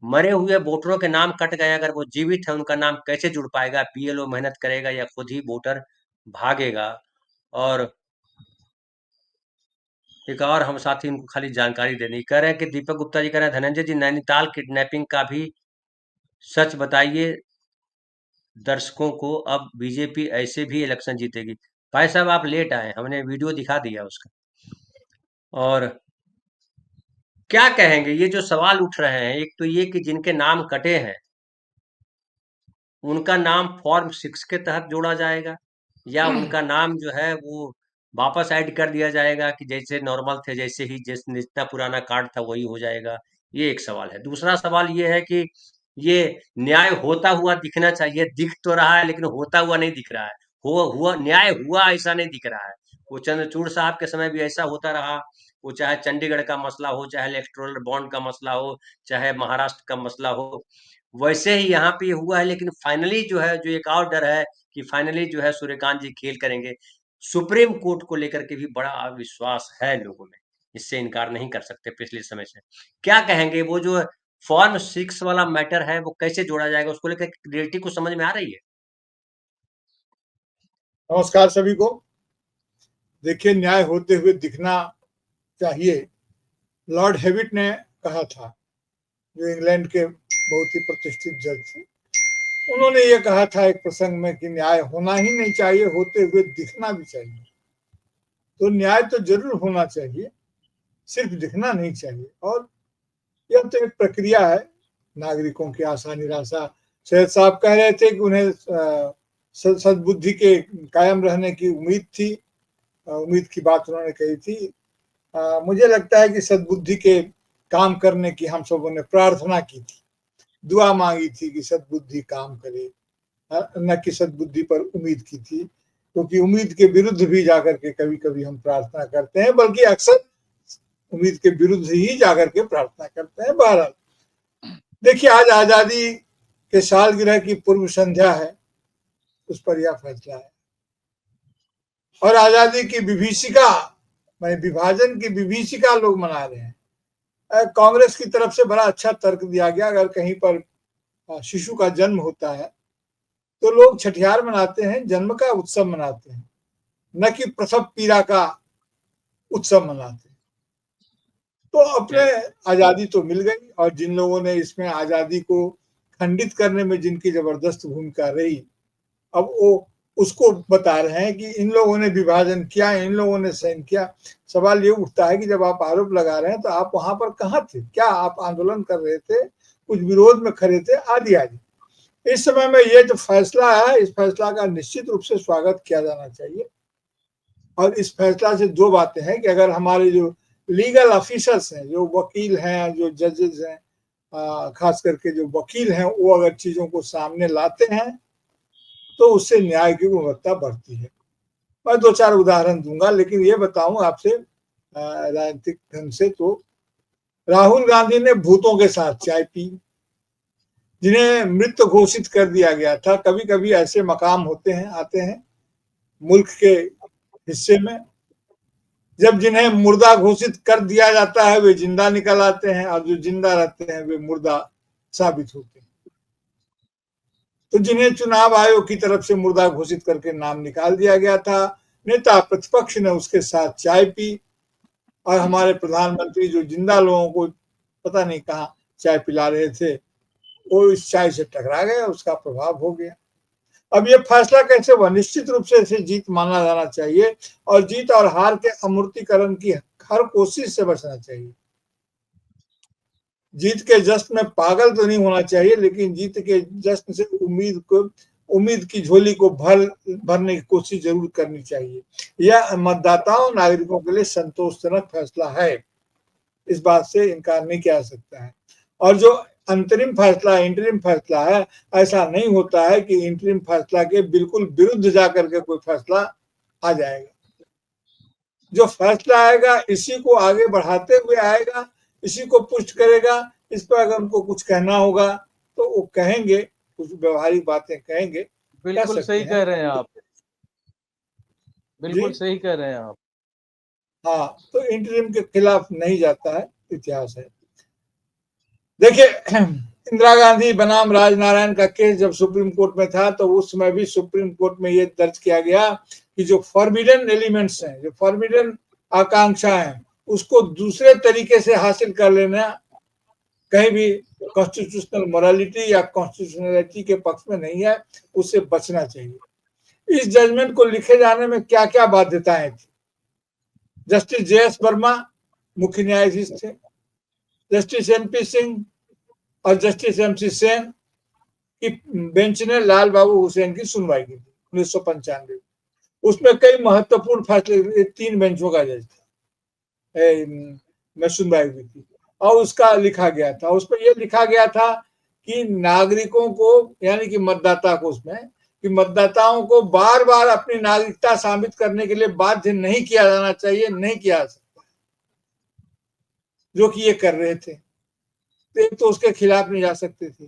मरे हुए वोटरों के नाम कट गए, अगर वो जीवित है उनका नाम कैसे जुड़ पाएगा, बीएलओ मेहनत करेगा या खुद ही वोटर भागेगा। और एक और हम साथी उनको खाली जानकारी देनी कह रहे हैं कि दीपक गुप्ता जी कह रहे हैं धनंजय जी, नैनीताल किडनैपिंग का भी सच बताइए दर्शकों को, अब बीजेपी ऐसे भी इलेक्शन जीतेगी। भाई साहब आप लेट आए, हमने वीडियो दिखा दिया उसका। और क्या कहेंगे, ये जो सवाल उठ रहे हैं, एक तो ये कि जिनके नाम कटे हैं उनका नाम फॉर्म 6 के तहत जोड़ा जाएगा, या उनका नाम जो है वो वापस ऐड कर दिया जाएगा कि जैसे नॉर्मल थे, जैसे ही जितना पुराना कार्ड था वही हो जाएगा। ये एक सवाल है। दूसरा सवाल ये है कि ये न्याय होता हुआ दिखना चाहिए, दिख तो रहा है लेकिन होता हुआ नहीं दिख रहा है। हुआ न्याय हुआ ऐसा नहीं दिख रहा है। वो चंद्रचूड़ साहब के समय भी ऐसा होता रहा, वो चाहे चंडीगढ़ का मसला हो, चाहे इलेक्टोरल बॉन्ड का मसला हो, चाहे महाराष्ट्र का मसला हो, वैसे ही यहाँ पे हुआ है। लेकिन फाइनली जो है, जो एक और डर है कि फाइनली जो है सूर्यकांत जी खेल करेंगे। सुप्रीम कोर्ट को लेकर के भी बड़ा अविश्वास है लोगों में, इससे इनकार नहीं कर सकते पिछले समय से। क्या कहेंगे, वो जो फॉर्म 6 वाला मैटर है वो कैसे जोड़ा जाएगा, उसको लेकर क्लियरिटी को समझ में आ रही है? नमस्कार सभी को। देखिए, न्याय होते हुए दिखना चाहिए, लॉर्ड हेविट ने कहा था, जो इंग्लैंड के बहुत ही प्रतिष्ठित जज थे। उन्होंने ये कहा था एक प्रसंग में कि न्याय होना ही नहीं चाहिए, होते हुए दिखना भी चाहिए। तो न्याय तो जरूर होना चाहिए, सिर्फ दिखना नहीं चाहिए। और यह तो एक प्रक्रिया है, नागरिकों की आशा निराशा। शहद साहब कह रहे थे कि उन्हें सद्बुद्धि के कायम रहने की उम्मीद थी, उम्मीद की बात उन्होंने कही थी। मुझे लगता है कि सद्बुद्धि के काम करने की हम सबों ने प्रार्थना की थी, दुआ मांगी थी कि सद्बुद्धि काम करे, न कि सद्बुद्धि पर उम्मीद की थी, क्योंकि उम्मीद के विरुद्ध भी जाकर के कभी कभी हम प्रार्थना करते हैं, बल्कि अक्सर उम्मीद के विरुद्ध ही जाकर के प्रार्थना करते हैं। बहरहाल देखिए, आज आजादी के सालगिरह की पूर्व संध्या है, उस पर यह फैसला है। और आजादी की विभीषिका, विभाजन की विभीषिका लोग मना रहे हैं। कांग्रेस की तरफ से बड़ा अच्छा तर्क दिया गया, अगर कहीं पर शिशु का जन्म होता है तो लोग छठियार मनाते हैं, जन्म का उत्सव मनाते हैं, न कि प्रसव पीड़ा का उत्सव मनाते हैं। तो अपने आजादी तो मिल गई, और जिन लोगों ने इसमें आजादी को खंडित करने में जिनकी जबरदस्त भूमिका रही, अब वो उसको बता रहे हैं कि इन लोगों ने विभाजन किया, इन लोगों ने सहन किया। सवाल ये उठता है कि जब आप आरोप लगा रहे हैं तो आप वहां पर कहाँ थे? क्या आप आंदोलन कर रहे थे, कुछ विरोध में खड़े थे? आदि आदि। इस समय में ये जो फैसला है, इस फैसला का निश्चित रूप से स्वागत किया जाना चाहिए। और इस फैसला से दो बातें हैं कि अगर हमारे जो लीगल ऑफिसर्स हैं, जो वकील हैं, जो जजेस हैं, खास करके जो वकील हैं, वो अगर चीजों को सामने लाते हैं तो उससे न्याय की गुणवत्ता बढ़ती है। मैं दो चार उदाहरण दूंगा, लेकिन ये बताऊं आपसे राजनीतिक ढंग से, तो राहुल गांधी ने भूतों के साथ चाय पी, जिन्हें मृत घोषित कर दिया गया था। कभी कभी ऐसे मकाम होते हैं, आते हैं मुल्क के हिस्से में, जब जिन्हें मुर्दा घोषित कर दिया जाता है वे जिंदा निकल आते हैं, और जो जिंदा रहते हैं वे मुर्दा साबित होते हैं। तो जिन्हें चुनाव आयोग की तरफ से मुर्दा घोषित करके नाम निकाल दिया गया था, नेता प्रतिपक्ष ने उसके साथ चाय पी, और हमारे प्रधानमंत्री जो जिंदा लोगों को पता नहीं कहाँ चाय पिला रहे थे, वो इस चाय से टकरा गया, उसका प्रभाव हो गया। अब ये फैसला कैसे हुआ? निश्चित रूप से इसे जीत माना जाना चाहिए, और जीत और हार के अमूर्तीकरण की हर कोशिश से बचना चाहिए। जीत के जश्न में पागल तो नहीं होना चाहिए, लेकिन जीत के जश्न से उम्मीद की झोली को भरने की कोशिश जरूर करनी चाहिए। यह मतदाताओं नागरिकों के लिए संतोषजनक फैसला है, इस बात से इनकार नहीं किया जा सकता है। और जो अंतरिम फैसला इंटरिम फैसला है, ऐसा नहीं होता है कि इंटरिम फैसला के बिल्कुल विरुद्ध जाकर के कोई फैसला आ जाएगा। जो फैसला आएगा इसी को आगे बढ़ाते हुए आएगा, इसी को पुष्ट करेगा। इस पर अगर उनको कुछ कहना होगा तो वो कहेंगे, कुछ व्यवहारिक बातें कहेंगे। बिल्कुल सही कह रहे हैं आप, बिल्कुल सही कह रहे हैं आप। हाँ, तो इंटरिम के खिलाफ नहीं जाता है, इतिहास है। देखिए, इंदिरा गांधी बनाम राजनारायण का केस जब सुप्रीम कोर्ट में था, तो उस समय भी सुप्रीम कोर्ट में ये दर्ज किया गया कि जो फॉरबिडन एलिमेंट्स हैं, जो फॉरबिडन आकांक्षा है, उसको दूसरे तरीके से हासिल कर लेना कहीं भी कॉन्स्टिट्यूशनल मोरालिटी या कॉन्स्टिट्यूशनलिटी के पक्ष में नहीं है, उससे बचना चाहिए। इस जजमेंट को लिखे जाने में क्या क्या बाध्यताएं थी? Justice JS. वर्मा मुख्य न्यायाधीश थे, जस्टिस एन.पी. सिंह और जस्टिस एम.सी. सेन की बेंच ने लाल बाबू हुसैन की सुनवाई की थी 1995। उसमें कई महत्वपूर्ण फैसले 3 बेंचों का जज था में सुनवाई हुई थी, और उसका लिखा गया था, उसमें यह लिखा गया था कि नागरिकों को, यानी कि मतदाता को, उसमें कि मतदाताओं को बार बार अपनी नागरिकता साबित करने के लिए बाध्य नहीं किया जाना चाहिए, नहीं किया जा सकता, जो कि ये कर रहे थे। तो उसके खिलाफ नहीं जा सकते थे।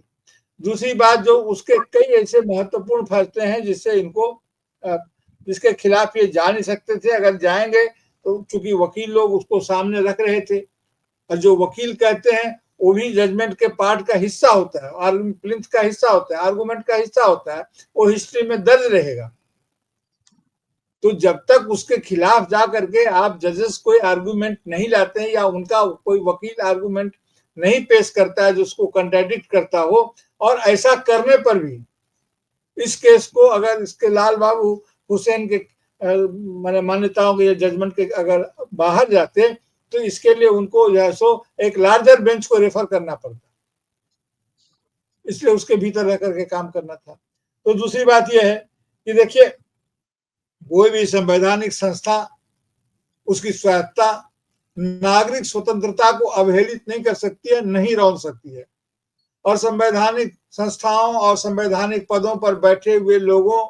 दूसरी बात, जो उसके कई ऐसे महत्वपूर्ण फैसले हैं जिसके खिलाफ ये जा नहीं सकते थे। अगर जाएंगे तो चूंकि वकील लोग उसको सामने रख रहे थे, और जो वकील कहते हैं वो भी जजमेंट के पार्ट का हिस्सा होता है, प्लिंथ का हिस्सा होता है, आर्गुमेंट का हिस्सा होता है, वो हिस्ट्री में दर्ज रहेगा। तो जब तक उसके खिलाफ जा करके आप जजेस कोई आर्गुमेंट नहीं लाते हैं, या उनका कोई वकील आर्गुमेंट नहीं पेश करता है जो उसको कंट्राडिक्ट करता हो, और ऐसा करने पर भी इस केस को अगर इसके लाल बाबू हुसैन के मान्यताओं के जजमेंट के अगर बाहर जाते, तो इसके लिए उनको जो है सो एक लार्जर बेंच को रेफर करना पड़ता, इसलिए उसके भीतर रह करके काम करना था। तो दूसरी बात यह है कि देखिए, कोई भी संवैधानिक संस्था, उसकी स्वायत्ता नागरिक स्वतंत्रता को अवहेलित नहीं कर सकती है, नहीं रौंद सकती है। और संवैधानिक संस्थाओं और संवैधानिक पदों पर बैठे हुए लोगों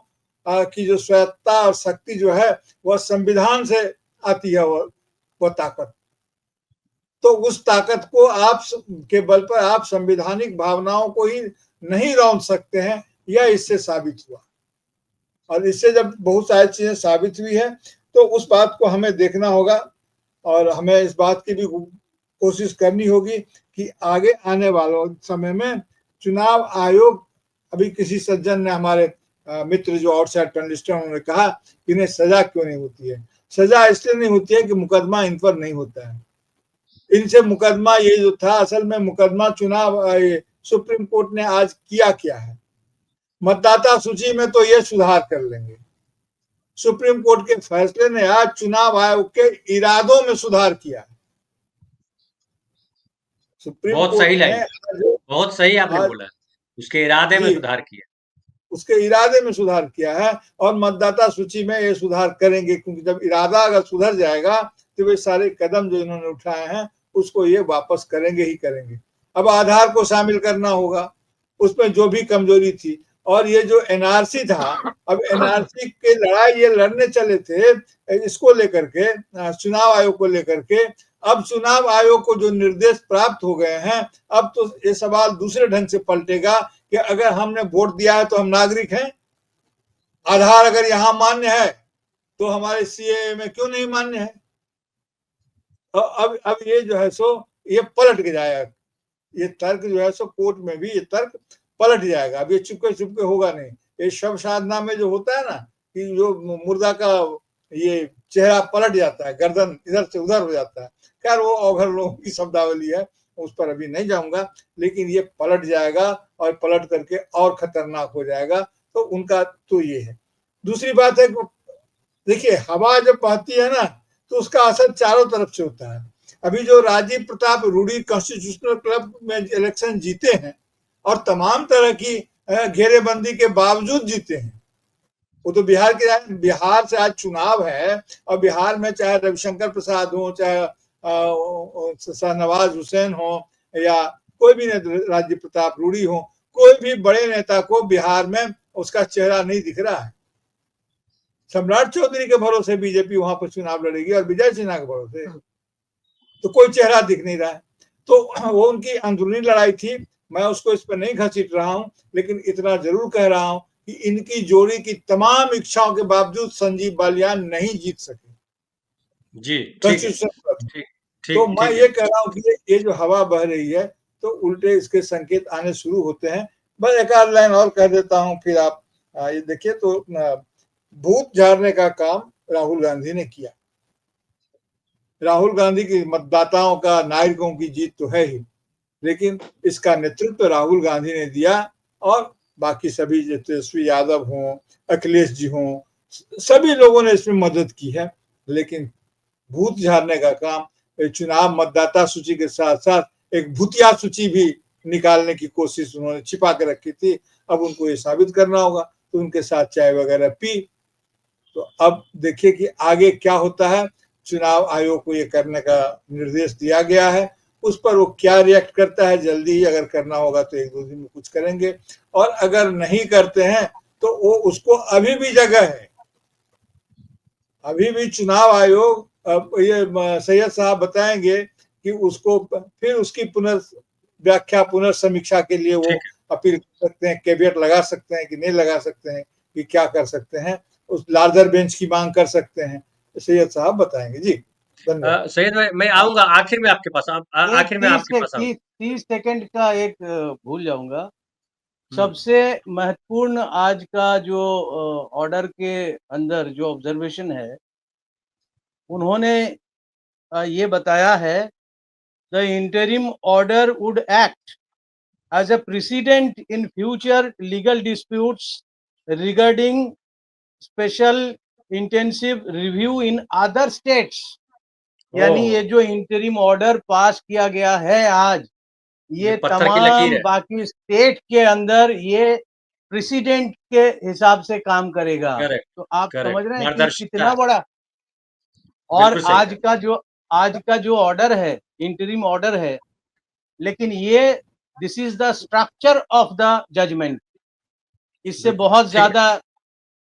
की जो स्वायत्ता और शक्ति जो है, वह संविधान से आती है, वह ताकत। तो उस ताकत को आप के बल पर आप संवैधानिक भावनाओं को ही नहीं रौंद सकते हैं, यह इससे साबित हुआ। और इससे जब बहुत सारी चीजें साबित हुई है, तो उस बात को हमें देखना होगा, और हमें इस बात की भी कोशिश करनी होगी कि आगे आने वाले समय में चुनाव आयोग, अभी किसी सज्जन ने, हमारे मित्र जो आउटसाइड पैनलिस्ट हैं, उन्होंने कहा कि इन्हें सजा क्यों नहीं होती है। सजा इसलिए नहीं होती है कि मुकदमा इन पर नहीं होता है। इनसे मुकदमा ये जो था, असल में मुकदमा चुनाव सुप्रीम कोर्ट ने आज किया क्या है, मतदाता सूची में तो ये सुधार कर लेंगे। सुप्रीम कोर्ट के फैसले ने आज चुनाव आयोग के इरादों में सुधार किया है। सुप्रीम बहुत कोर्ट सही ने लाइन, बहुत सही आपने बोला, उसके इरादे में सुधार किया, उसके इरादे में सुधार किया है, और मतदाता सूची में ये सुधार करेंगे, क्योंकि जब इरादा अगर सुधर जाएगा तो वे सारे कदम जो इन्होंने उठाए हैं उसको ये वापस करेंगे ही करेंगे। अब आधार को शामिल करना होगा, उसमें जो भी कमजोरी थी, और ये जो एनआरसी था, अब एनआरसी के लड़ाई ये लड़ने चले थे इसको लेकर के, चुनाव आयोग को लेकर के। अब चुनाव आयोग को जो निर्देश प्राप्त हो गए हैं, अब तो ये सवाल दूसरे ढंग से पलटेगा कि अगर हमने वोट दिया है तो हम नागरिक हैं। आधार अगर यहाँ मान्य है तो हमारे सीएए में क्यों नहीं मान्य है? अब ये जो है सो ये पलट के जाएगा, ये तर्क जो है सो कोर्ट में भी ये तर्क पलट जाएगा। अब ये चुपके चुपके होगा नहीं। ये शव साधना में जो होता है ना, कि जो मुर्दा का ये चेहरा पलट जाता है, गर्दन इधर से उधर हो जाता है। खैर वो अवघड़ लोगों की शब्दावली है, उस पर अभी नहीं जाऊंगा, लेकिन ये पलट जाएगा और पलट करके और खतरनाक हो जाएगा। तो उनका तो ये है। दूसरी बात है, देखिए हवा जब बहती है ना तो उसका असर चारों तरफ से होता है। अभी जो राजीव प्रताप रूडी कॉन्स्टिट्यूशनल क्लब में इलेक्शन जीते हैं और तमाम तरह की घेरेबंदी के बावजूद जीते हैं, वो तो बिहार से आज चुनाव है, और बिहार में चाहे रविशंकर प्रसाद हो, चाहे शाहनवाज हुसैन हो, या कोई भी राजीव प्रताप रूडी हो, कोई भी बड़े नेता को बिहार में उसका चेहरा नहीं दिख रहा है। सम्राट चौधरी के भरोसे बीजेपी वहां पर चुनाव लड़ेगी और विजय सिन्हा के भरोसे, तो कोई चेहरा दिख नहीं रहा है। तो वो उनकी अंदरूनी लड़ाई थी, मैं उसको इस पर नहीं घसीट रहा हूं, लेकिन इतना जरूर कह रहा हूं कि इनकी जोड़ी की तमाम इच्छाओं के बावजूद संजीव बालियान नहीं जीत सके जी, ठीक है, तो मैं ये कह रहा हूँ कि ये जो हवा बह रही है तो उल्टे इसके संकेत आने शुरू होते हैं। बस एक आध लाइन और कह देता हूँ, फिर आप ये देखिए। तो भूत झाड़ने का काम राहुल गांधी ने किया। राहुल गांधी की मतदाताओं का, नागरिकों की जीत तो है ही, लेकिन इसका नेतृत्व राहुल गांधी ने दिया, और बाकी सभी तेजस्वी यादव हों, अखिलेश जी हों, सभी लोगों ने इसमें मदद की है। लेकिन भूत झाड़ने का काम, चुनाव मतदाता सूची के साथ साथ एक भूतिया सूची भी निकालने की कोशिश उन्होंने छिपा के रखी थी। अब उनको ये साबित करना होगा, तो उनके साथ चाय वगैरह पी। तो अब देखिए कि आगे क्या होता है। चुनाव आयोग को ये करने का निर्देश दिया गया है, उस पर वो क्या रिएक्ट करता है। जल्दी ही अगर करना होगा तो एक दो दिन में कुछ करेंगे, और अगर नहीं करते हैं तो वो उसको अभी भी जगह है, अभी भी चुनाव आयोग, ये सैयद साहब बताएंगे कि उसको फिर उसकी पुनर्व्याख्या, पुनर्समीक्षा के लिए वो अपील कर सकते हैं, कैवियट लगा सकते हैं कि नहीं लगा सकते हैं, कि क्या कर सकते हैं, उस लार्जर बेंच की मांग कर सकते हैं। सैयद साहब बताएंगे। जी धन्यवाद। सैयद भाई, मैं आऊंगा आखिर में आपके पास, आखिर में आपके पास आऊंगा। 30 सेकंड का एक भूल जाऊंगा। सबसे महत्वपूर्ण आज का जो ऑर्डर के अंदर जो ऑब्जर्वेशन है, उन्होंने ये बताया है, the interim order would act as a precedent in future legal disputes regarding special intensive review in other states. यानी ये जो इंटरिम ऑर्डर पास किया गया है आज, ये तमाम बाकी स्टेट के अंदर ये प्रेसिडेंट के हिसाब से काम करेगा। तो आप समझ रहे हैं कि कितना बड़ा। और आज का जो ऑर्डर है, इंटरिम ऑर्डर है, लेकिन ये this is the structure of the judgment. इससे बहुत ज्यादा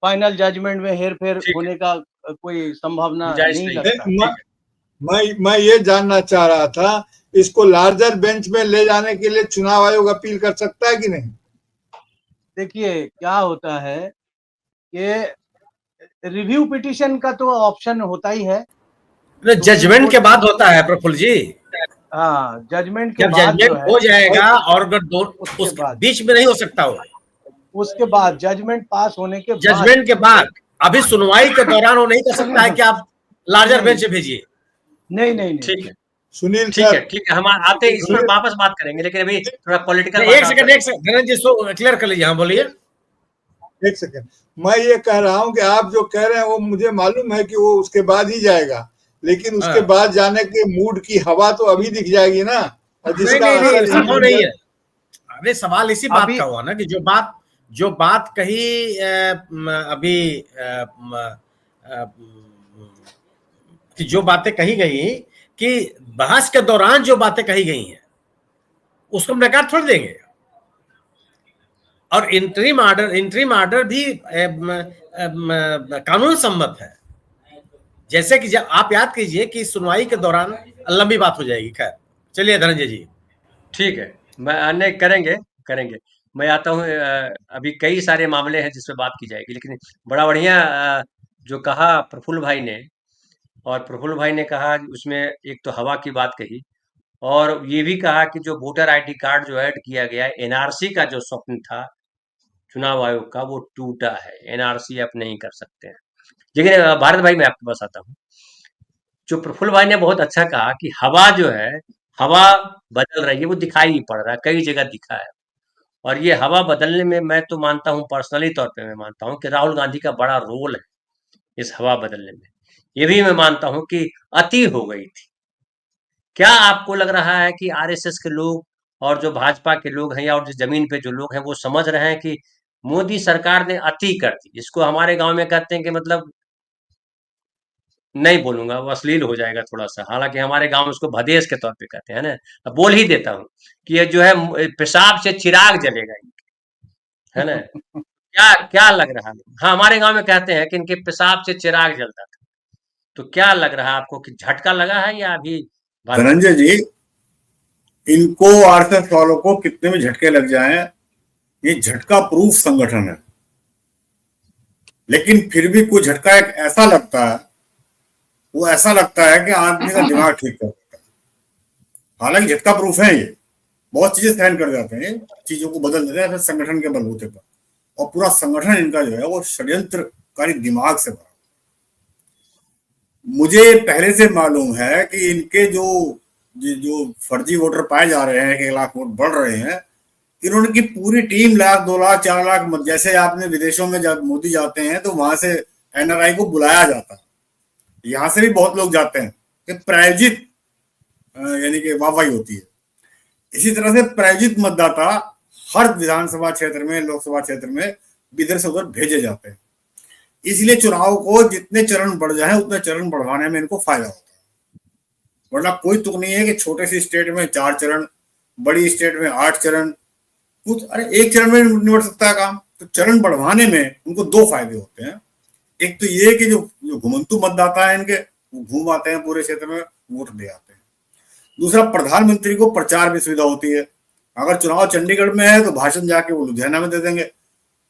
फाइनल जजमेंट में हेरफेर होने का कोई संभावना नहीं लगता। मैं ये जानना चाह रहा था, इसको लार्जर बेंच में ले जाने के लिए चुनाव आयोग अपील कर सकता है कि नहीं? देखिए क्या होता है कि रिव्यू पिटीशन का तो ऑप्शन होता ही है, जजमेंट के बाद होता है प्रफुल्ल जी। हाँ, जजमेंट के जब बाद जजमेंट हो जाएगा, और अगर दो उसके बीच में नहीं हो सकता हो, उसके बाद जजमेंट पास होने के बाद, जजमेंट के बाद, अभी सुनवाई के दौरान वो नहीं कर सकता है कि आप लार्जर बेंच से भेजिए। नहीं। ठीक है सुनील, ठीक है, हम आते हैं, इस पर वापस बात करेंगे, लेकिन अभी थोड़ा पॉलिटिकल। एक सेकंड धनंजय जी, सो क्लियर कर लीजिए। हाँ बोलिए। एक सेकंड, मैं ये कह रहा हूं कि आप जो कह रहे हैं वो मुझे मालूम है कि वो उसके बाद ही जाएगा, लेकिन उसके बाद जाने के मूड की हवा तो अभी दिख जाएगी ना। और जिसका संभव नहीं है। अरे सवाल इसी बात का हुआ ना कि जो बात कही अभी कि जो बातें कही गई, कि बहस के दौरान जो बातें कही गई हैं उसको हम नकार थोड़ देंगे। और इंटरिम ऑर्डर भी कानून सम्मत है। जैसे कि जब आप याद कीजिए कि सुनवाई के दौरान लंबी बात हो जाएगी। खैर चलिए धनंजय जी। ठीक है, मैं करेंगे। मैं आता हूँ, अभी कई सारे मामले हैं जिस पे बात की जाएगी, लेकिन बड़ा बढ़िया जो कहा प्रफुल्ल भाई ने, और प्रफुल्ल भाई ने कहा उसमें एक तो हवा की बात कही, और ये भी कहा कि जो वोटर आईडी कार्ड जो ऐड किया गया है, एनआरसी का जो स्वप्न था चुनाव आयोग का, वो टूटा है। एनआरसी आप नहीं कर सकते हैं। लेकिन भारत भाई मैं आपके पास आता हूँ। जो प्रफुल्ल भाई ने बहुत अच्छा कहा कि हवा जो है, हवा बदल रही है, वो दिखाई नहीं पड़ रहा है, कई जगह दिखा है। और ये हवा बदलने में मैं तो मानता हूँ, पर्सनली तौर पे मैं मानता हूँ कि राहुल गांधी का बड़ा रोल है इस हवा बदलने में। ये भी मैं मानता हूँ कि अति हो गई थी। क्या आपको लग रहा है कि आरएसएस के लोग और जो भाजपा के लोग हैं, या और जो जमीन पे जो लोग हैं, वो समझ रहे हैं कि मोदी सरकार ने अति कर दी, जिसको हमारे गांव में कहते हैं कि मतलब, नहीं बोलूंगा, वो अश्लील हो जाएगा थोड़ा सा, हालांकि हमारे गांव में उसको भदेश के तौर पे कहते हैं ना। अब बोल ही देता हूँ कि ये जो है पेशाब से चिराग जलेगा, है ना। क्या क्या लग रहा है? हाँ, हमारे गांव में कहते हैं कि इनके पेशाब से चिराग जलता था। तो क्या लग रहा है आपको कि झटका लगा है या अभी भाजपा? धनंजय जी, इनको आरएसएस वालों को कितने भी झटके लग जाएं, ये झटका प्रूफ संगठन है। लेकिन फिर भी कोई झटका एक ऐसा लगता है, वो ऐसा लगता है कि आदमी का दिमाग ठीक कर देता है। हालांकि झटका प्रूफ है ये, बहुत चीजें सहन कर जाते हैं, चीजों को बदल देते हैं फिर संगठन के बलबूते पर। और पूरा संगठन इनका जो है वो षड्यंत्रकारी दिमाग से भरा। मुझे पहले से मालूम है कि इनके जो जो फर्जी वोटर पाए जा रहे हैं, 1 लाख वोट बढ़ रहे हैं, इन्होंने की पूरी टीम 1 लाख 2 लाख 4 लाख, जैसे आपने विदेशों में जब मोदी जाते हैं तो वहां से एनआरआई को बुलाया जाता है, यहाँ से भी बहुत लोग जाते हैं कि प्रायोजित यानी कि वाहवाही होती है। इसी तरह से प्रायोजित मतदाता हर विधानसभा क्षेत्र में, लोकसभा क्षेत्र में इधर से उधर भेजे जाते हैं। इसलिए चुनाव को जितने चरण बढ़ जाए उतने चरण बढ़वाने में इनको फायदा होता है। वरना कोई तुक नहीं है कि छोटे सी स्टेट में 4 चरण, बड़ी स्टेट में 8 चरण, कुछ अरे 1 चरण में निबट सकता है काम। तो चरण बढ़वाने में उनको 2 फायदे होते हैं। एक तो ये कि जो घुमंतु मतदाता है इनके, वो घूम आते हैं पूरे क्षेत्र में, वोट दे आते हैं। दूसरा, प्रधानमंत्री को प्रचार में सुविधा होती है। अगर चुनाव चंडीगढ़ में है तो भाषण जाके वो लुधियाना में दे देंगे,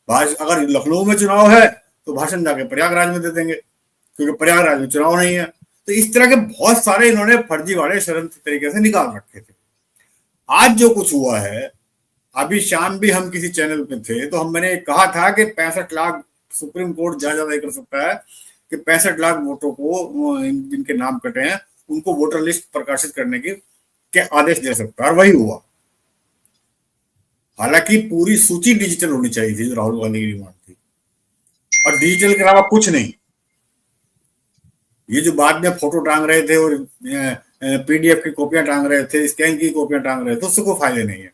अगर लखनऊ में चुनाव है तो भाषण जाके प्रयागराज में दे देंगे, क्योंकि प्रयागराज में चुनाव नहीं है। तो इस तरह के बहुत सारे इन्होंने फर्जीवाड़े षड्यंत्र तरीके से निकाल रखे थे। आज जो कुछ हुआ है, अभी शाम भी हम किसी चैनल पे थे तो मैंने कहा था कि 65 लाख सुप्रीम कोर्ट ज्यादा नहीं कर सकता है कि 65 लाख वोटों को, जिनके नाम कटे हैं, उनको वोटर लिस्ट प्रकाशित करने के आदेश दे सकता है, और वही हुआ। हालांकि पूरी सूची डिजिटल होनी चाहिए थी, जो राहुल गांधी की डिमांड थी, और डिजिटल के अलावा कुछ नहीं। ये जो बाद में फोटो टांग रहे थे और पीडीएफ की कॉपियां टांग रहे थे, स्कैन की कॉपियां टांग रहे थे, उससे कोई फायदे नहीं है।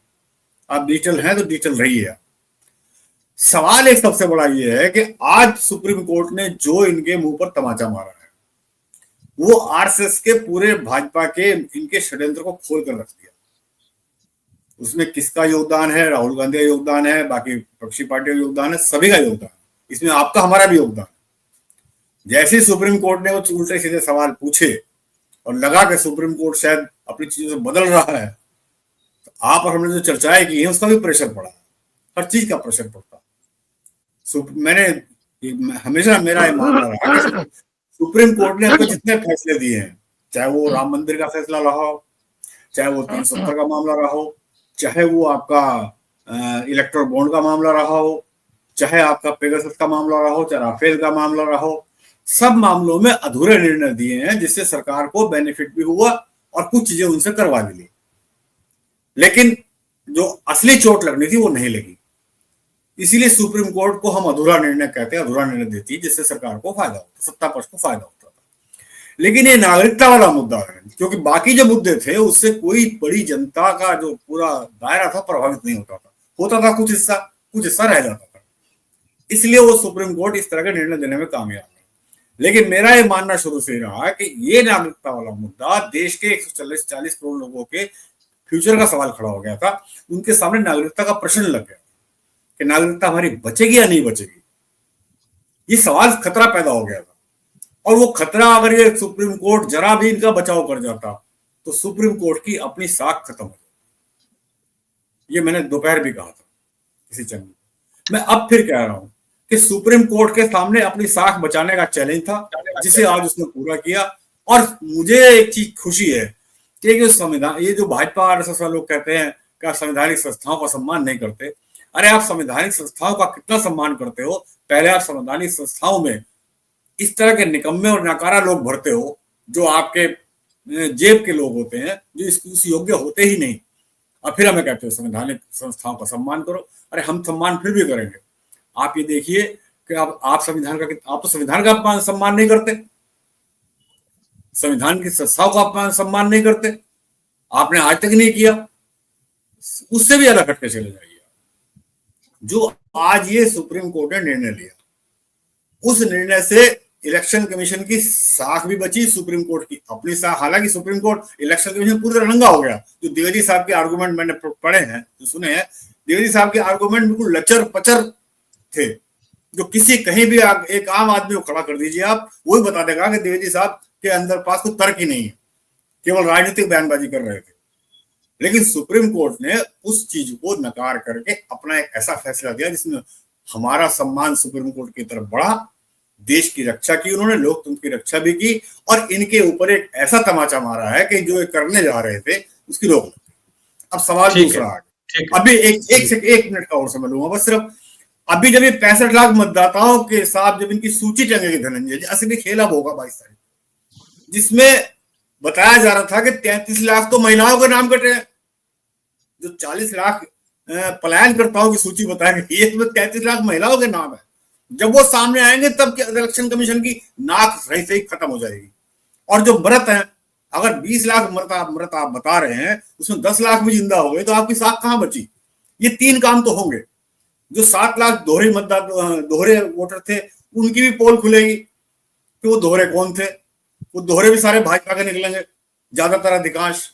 आप डिजिटल है तो डिजिटल रही है। सवाल एक सबसे बड़ा ये है कि आज सुप्रीम कोर्ट ने जो इनके मुंह पर तमाचा मारा है, वो आरएसएस के पूरे भाजपा के इनके षड्यंत्र को खोल कर रख दिया। उसमें किसका योगदान है? राहुल गांधी का योगदान है, बाकी विपक्षी पार्टियों का योगदान है, सभी का योगदान, इसमें आपका हमारा भी योगदान। जैसे सुप्रीम कोर्ट ने वो उल्टे सीधे सवाल पूछे और लगा कि सुप्रीम कोर्ट शायद अपनी चीजों से बदल रहा है, तो आप और हमने जो चर्चाएं की है उसका भी प्रेशर पड़ा, हर चीज का प्रेशर पड़ता। मैंने हमेशा मेरा ये मानना रहा कि सुप्रीम कोर्ट ने अब जितने फैसले दिए हैं, चाहे वो राम मंदिर का फैसला रहा हो, चाहे वो 370 का मामला रहा हो, चाहे वो आपका इलेक्ट्रोल बॉन्ड का मामला रहा हो, चाहे आपका पेगासस का मामला रहा हो, चाहे राफेल का मामला रहा हो, सब मामलों में अधूरे निर्णय दिए हैं, जिससे सरकार को बेनिफिट भी हुआ और कुछ चीजें उनसे करवा भी ली, लेकिन जो असली चोट लगनी थी वो नहीं लगी। इसीलिए सुप्रीम कोर्ट को हम अधूरा निर्णय कहते हैं, अधूरा निर्णय देती है, जिससे सरकार को फायदा होता, सत्ता पक्ष को फायदा होता था। लेकिन ये नागरिकता वाला मुद्दा है, क्योंकि बाकी जो मुद्दे थे उससे कोई बड़ी जनता का जो पूरा दायरा था प्रभावित नहीं होता था, कुछ हिस्सा रह जाता था। इसलिए वो सुप्रीम कोर्ट इस तरह के निर्णय देने में कामयाब है। लेकिन मेरा ये मानना शुरू से रहा कि ये नागरिकता वाला मुद्दा देश के 140 करोड़ लोगों के फ्यूचर का सवाल खड़ा हो गया था। उनके सामने नागरिकता का प्रश्न लग गया कि नागरिकता हमारी बचेगी या नहीं बचेगी, ये सवाल खतरा पैदा हो गया था। और वो खतरा अगर ये सुप्रीम कोर्ट जरा भी इनका बचाव कर जाता तो सुप्रीम कोर्ट की अपनी साख खत्म हो जाती। ये मैंने दोपहर भी कहा था किसी चैनल में, मैं अब फिर कह रहा हूं कि सुप्रीम कोर्ट के सामने अपनी साख बचाने का चैलेंज था, जिसे आज उसने पूरा किया। और मुझे एक चीज खुशी है कि संविधान, ये जो भाजपा आरएसएस वाले लोग कहते हैं कि आप संवैधानिक संस्थाओं का सम्मान नहीं करते, अरे आप संवैधानिक संस्थाओं का कितना सम्मान करते हो? पहले आप संवैधानिक संस्थाओं में इस तरह के निकम्मे और नकारा लोग भरते हो जो आपके जेब के लोग होते हैं, जो इस योग्य होते ही नहीं, और फिर हमें कहते हो संवैधानिक संस्थाओं का सम्मान करो। अरे हम सम्मान फिर भी करेंगे। आप ये देखिए कि आप संविधान का, आप तो संविधान का सम्मान नहीं करते, संविधान की संस्थाओं का आप सम्मान नहीं करते, आपने आज तक नहीं किया। उससे भी अलग हटके चले जाइए। जो आज ये सुप्रीम कोर्ट ने निर्णय लिया, उस निर्णय से इलेक्शन कमीशन की साख भी बची, सुप्रीम कोर्ट की अपनी साख। हालांकि सुप्रीम कोर्ट इलेक्शन कमीशन पूरी तरह नंगा हो गया। जो द्विवेदी साहब के आर्गूमेंट मैंने पढ़े हैं, जो सुने हैं, द्विवेदी साहब के आर्गूमेंट बिल्कुल लचर पचर थे, जो किसी कहीं भी एक आम आदमी को खड़ा कर दीजिए आप, वही बता देगा कि द्विवेदी साहब के अंदर पास कोई तर्क ही नहीं है, केवल राजनीतिक बयानबाजी कर रहे थे। लेकिन सुप्रीम कोर्ट ने उस चीज को नकार करके अपना एक ऐसा फैसला दिया जिसमें हमारा सम्मान सुप्रीम कोर्ट की तरफ बढ़ा, देश की रक्षा की उन्होंने, लोकतंत्र की रक्षा भी की, और इनके ऊपर एक ऐसा तमाचा मारा है कि जो करने जा रहे थे उसकी रोक लग गई। अब सवाल दूसरा आ गया। अभी एक मिनट का और समय लूंगा बस सिर्फ। अभी जब ये 65 लाख मतदाताओं के साथ जब इनकी सूची टंगेगी धनंजय जी, असली खेल अब होगा 22 तारीख, जिसमें बताया जा रहा था कि 33 लाख तो महिलाओं के नाम कटे हैं। जो 40 लाख पलायनकर्ताओं की सूची बताई गई है, इसमें 33 लाख महिलाओं के नाम है। जब वो सामने आएंगे तब इलेक्शन कमीशन की नाक सही सही खत्म हो जाएगी। और जो मृत है, अगर 20 लाख मृत आप बता रहे हैं, उसमें 10 लाख भी जिंदा हो गए तो आपकी साख कहां बची? ये 3 काम तो होंगे। जो 7 लाख दोहरे वोटर थे, उनकी भी पोल खुलेगी कि वो दोहरे कौन थे। वो दोहरे भी सारे भाजपा के निकलेंगे, ज्यादातर अधिकांश।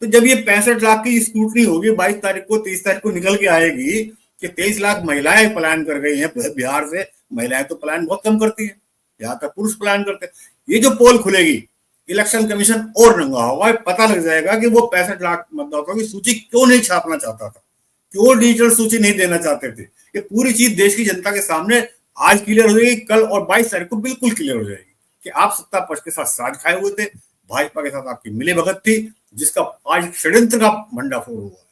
तो जब ये 65 लाख की स्क्रूटनी होगी 22 तारीख को, 30 तारीख को निकल के आएगी कि 23 लाख महिलाएं पलायन कर गई हैं बिहार से। महिलाएं तो पलायन बहुत कम करती हैं, यहाँ तक पुरुष पलायन करते हैं। ये जो पोल खुलेगी, इलेक्शन कमीशन और नंगा होगा, पता लग जाएगा कि वो 65 लाख मतदाताओं की सूची क्यों नहीं छापना चाहता था, क्यों डिजिटल सूची नहीं देना चाहते थे। ये पूरी चीज देश की जनता के सामने आज क्लियर हो जाएगी, कल और 22 तारीख को बिल्कुल क्लियर हो जाएगी कि आप सत्ता पक्ष के साथ साझ खाए हुए थे, भाजपा के साथ आपकी मिलीभगत थी, जिसका आज षड्यंत्र का भंडाफोड़ हुआ है।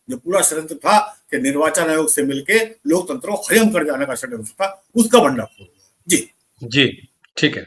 जो पूरा षड्यंत्र था कि निर्वाचन आयोग से मिलके लोकतंत्र को खत्म कर जाने का षड्यंत्र था, उसका भंडाफोड़ हुआ। जी जी, ठीक है।